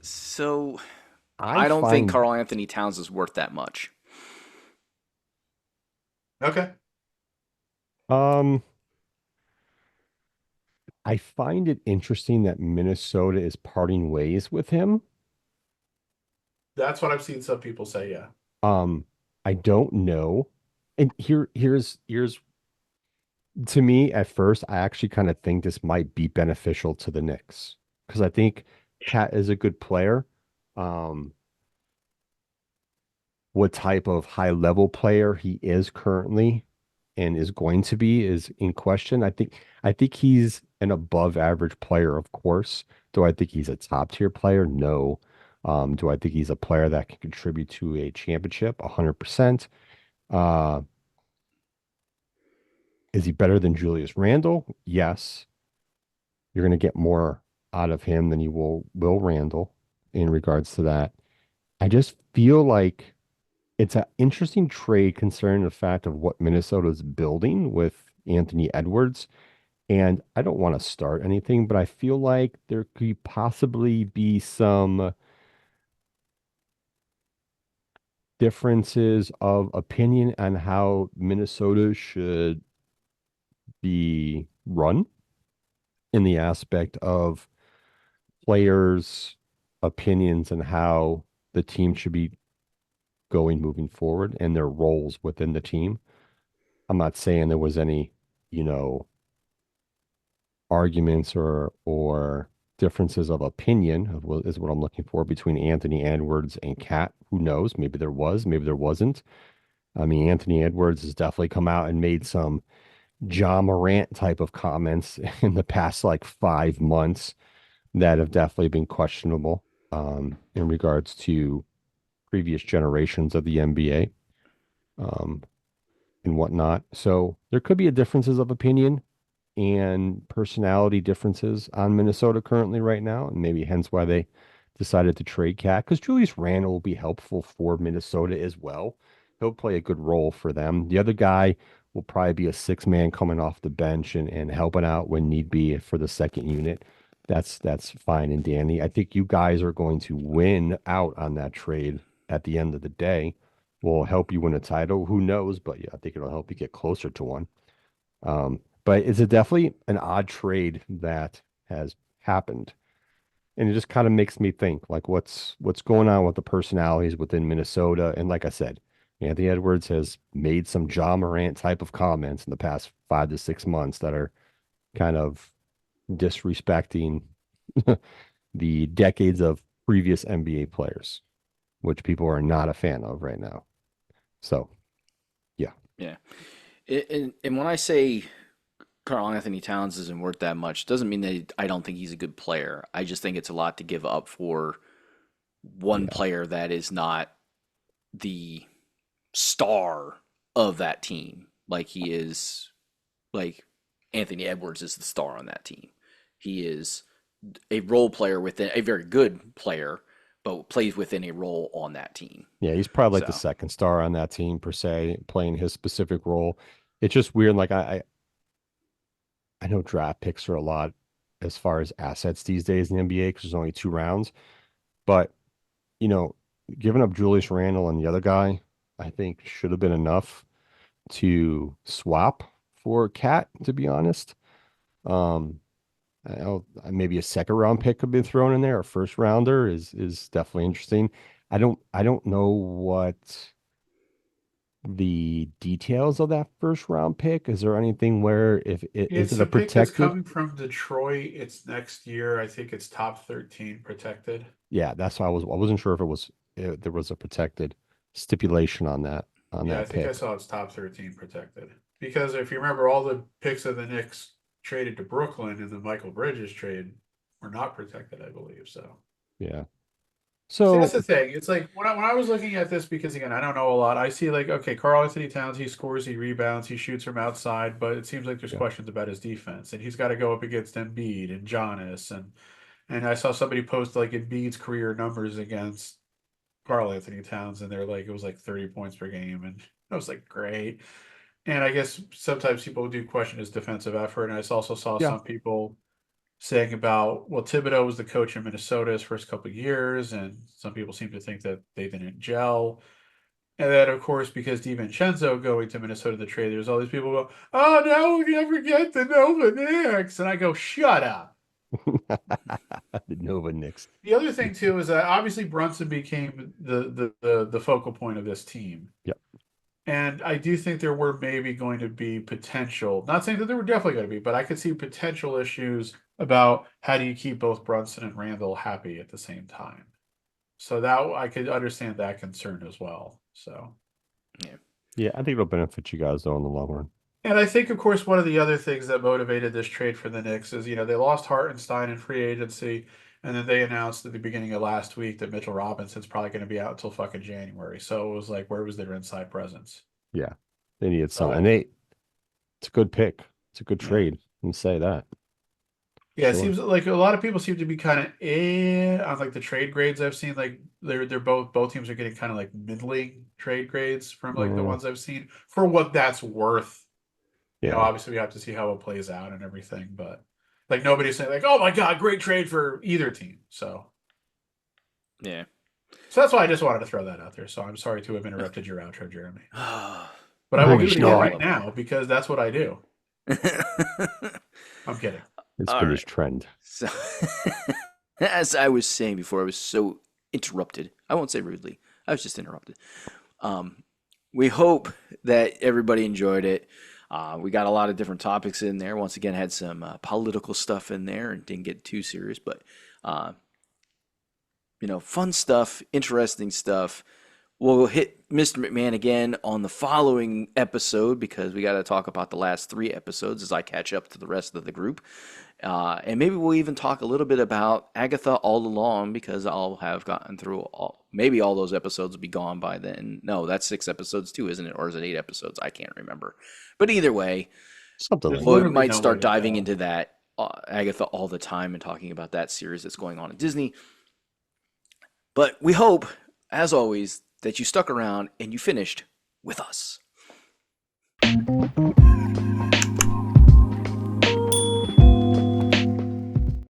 So I I don't think find Carl Anthony Towns is worth that much. Okay. um I find it interesting that Minnesota is parting ways with him. That's what I've seen some people say. Yeah. Um, I don't know. And here's to me at first, I actually kind of think this might be beneficial to the Knicks because I think Cat is a good player. Um, what type of high level player he is currently and is going to be is in question. I think he's an above average player, of course. Do I think he's a top tier player? No. Do I think he's a player that can contribute to a championship? 100%. Uh, Is he better than Julius Randle? Yes. You're going to get more out of him than you will Randle in regards to that. I just feel like it's an interesting trade concerning the fact of what Minnesota's building with Anthony Edwards. And I don't want to start anything, but I feel like there could possibly be some differences of opinion on how Minnesota should be run in the aspect of players' opinions and how the team should be going moving forward and their roles within the team. I'm not saying there was any, you know, arguments or differences of opinion of what is what I'm looking for between Anthony Edwards and Cat. Who knows? Maybe there was, maybe there wasn't. I mean, Anthony Edwards has definitely come out and made some John Morant type of comments in the past like 5 months that have definitely been questionable in regards to previous generations of the NBA um, and whatnot. So there could be a differences of opinion and personality differences on Minnesota currently right now, and maybe hence why they decided to trade Cat because Julius Randle will be helpful for Minnesota as well. He'll play a good role for them. The other guy will probably be a six man coming off the bench and helping out when need be for the second unit. That's fine and dandy. I think you guys are going to win out on that trade at the end of the day. Will help you win a title. Who knows? But yeah, I think it'll help you get closer to one. But it's a definitely an odd trade that has happened. And it just kind of makes me think like what's going on with the personalities within Minnesota. And like I said, Anthony Edwards has made some John Morant type of comments in the past 5 to 6 months that are kind of disrespecting the decades of previous NBA players, which people are not a fan of right now. So yeah, Yeah. And when I say Carl Anthony Towns isn't worth that much, doesn't mean that I don't think he's a good player. I just think it's a lot to give up for one yeah, player that is not the star of that team. Like he is, like Anthony Edwards is the star on that team. He is a role player within a very good player, but plays within a role on that team. yeah, he's probably like the So, second star on that team per se, playing his specific role. It's just weird. Like I know draft picks are a lot as far as assets these days in the NBA because there's only 2 rounds. But you know, giving up Julius Randle and the other guy, I think should have been enough to swap for Cat. To be honest, um, maybe a second round pick could be thrown in there. A first rounder is definitely interesting. I don't know what the details of that first round pick. Is there anything where if it is It's it a a pick that's protected? coming from Detroit. It's next year. I think it's top 13 protected. Yeah, that's why I wasn't sure if it was there was a protected stipulation on Yeah, I that think I pick. saw it's top 13 protected. Because if you remember, all the picks of the Knicks traded to Brooklyn in the Michael Bridges trade were not protected, I believe. So, Yeah. see, that's So the thing. It's like when I was looking at this, because again, I don't know a lot. I see like, okay, Karl Anthony Towns, he scores, he rebounds, he shoots from outside, but it seems like there's yeah, questions about his defense, and he's got to go up against Embiid and Giannis, and I saw somebody post like Embiid's career numbers against Karl Anthony Towns, and they're like it was like 30 points per game, and I was like, great. And I guess sometimes people do question his defensive effort, and I also saw yeah. some people saying about, well, Thibodeau was the coach in Minnesota his first couple of years, and some people seem to think that they didn't gel. And then, of course, because DiVincenzo going to Minnesota the trade, there's all these people go, oh, no, we never get the Nova Knicks. And I go, shut up. The Nova Knicks. The other thing, too, is that obviously Brunson became the focal point of this team. Yep. And I do think there were maybe going to be potential, not saying that there were definitely going to be, but I could see potential issues about how do you keep both Brunson and Randall happy at the same time. So that I could understand that concern as well. So, yeah. Yeah, I think it'll benefit you guys though in the long run. and I think, of course, one of the other things that motivated this trade for the Knicks is, they lost Hartenstein in free agency, and then they announced at the beginning of last week that Mitchell Robinson's probably going to be out until fucking January. So it was like, where was their inside presence? Yeah. They needed So something. And they It's a good pick. It's a good Yeah. trade. And say that. Yeah, it Sure. seems like a lot of people seem to be kind of on like the trade grades I've seen. Like they're both teams are getting kind of like middling trade grades from like the Yeah. ones I've seen for what that's worth. Yeah. Obviously we have to see how it plays out and everything, but like nobody's saying like, oh my God, great trade for either team. Yeah. So that's why I just wanted to throw that out there. So I'm sorry to have interrupted your outro, Jeremy. But I will Bring do a it again schnoll. right now because that's what I do. All I'm kidding. It's been his right. trend. So, as I was saying before, I was so interrupted. I won't say rudely. I was just interrupted. Um, we hope that everybody enjoyed it. We got a lot of different topics in there. Once again, had some political stuff in there and didn't get too serious, but uh, fun stuff, interesting stuff. We'll hit Mr. McMahon again on the following episode because we got to talk about the last 3 episodes as I catch up to the rest of the group. And maybe we'll even talk a little bit about Agatha all along because I'll have gotten through maybe all those episodes will be gone by then. No, that's 6 episodes too, isn't it? Or is it 8 episodes? I can't remember. But either way, Something There's like we that. literally might no way start to diving tell. into that Agatha all the time and talking about that series that's going on at Disney. But we hope, as always, that you stuck around and you finished with us.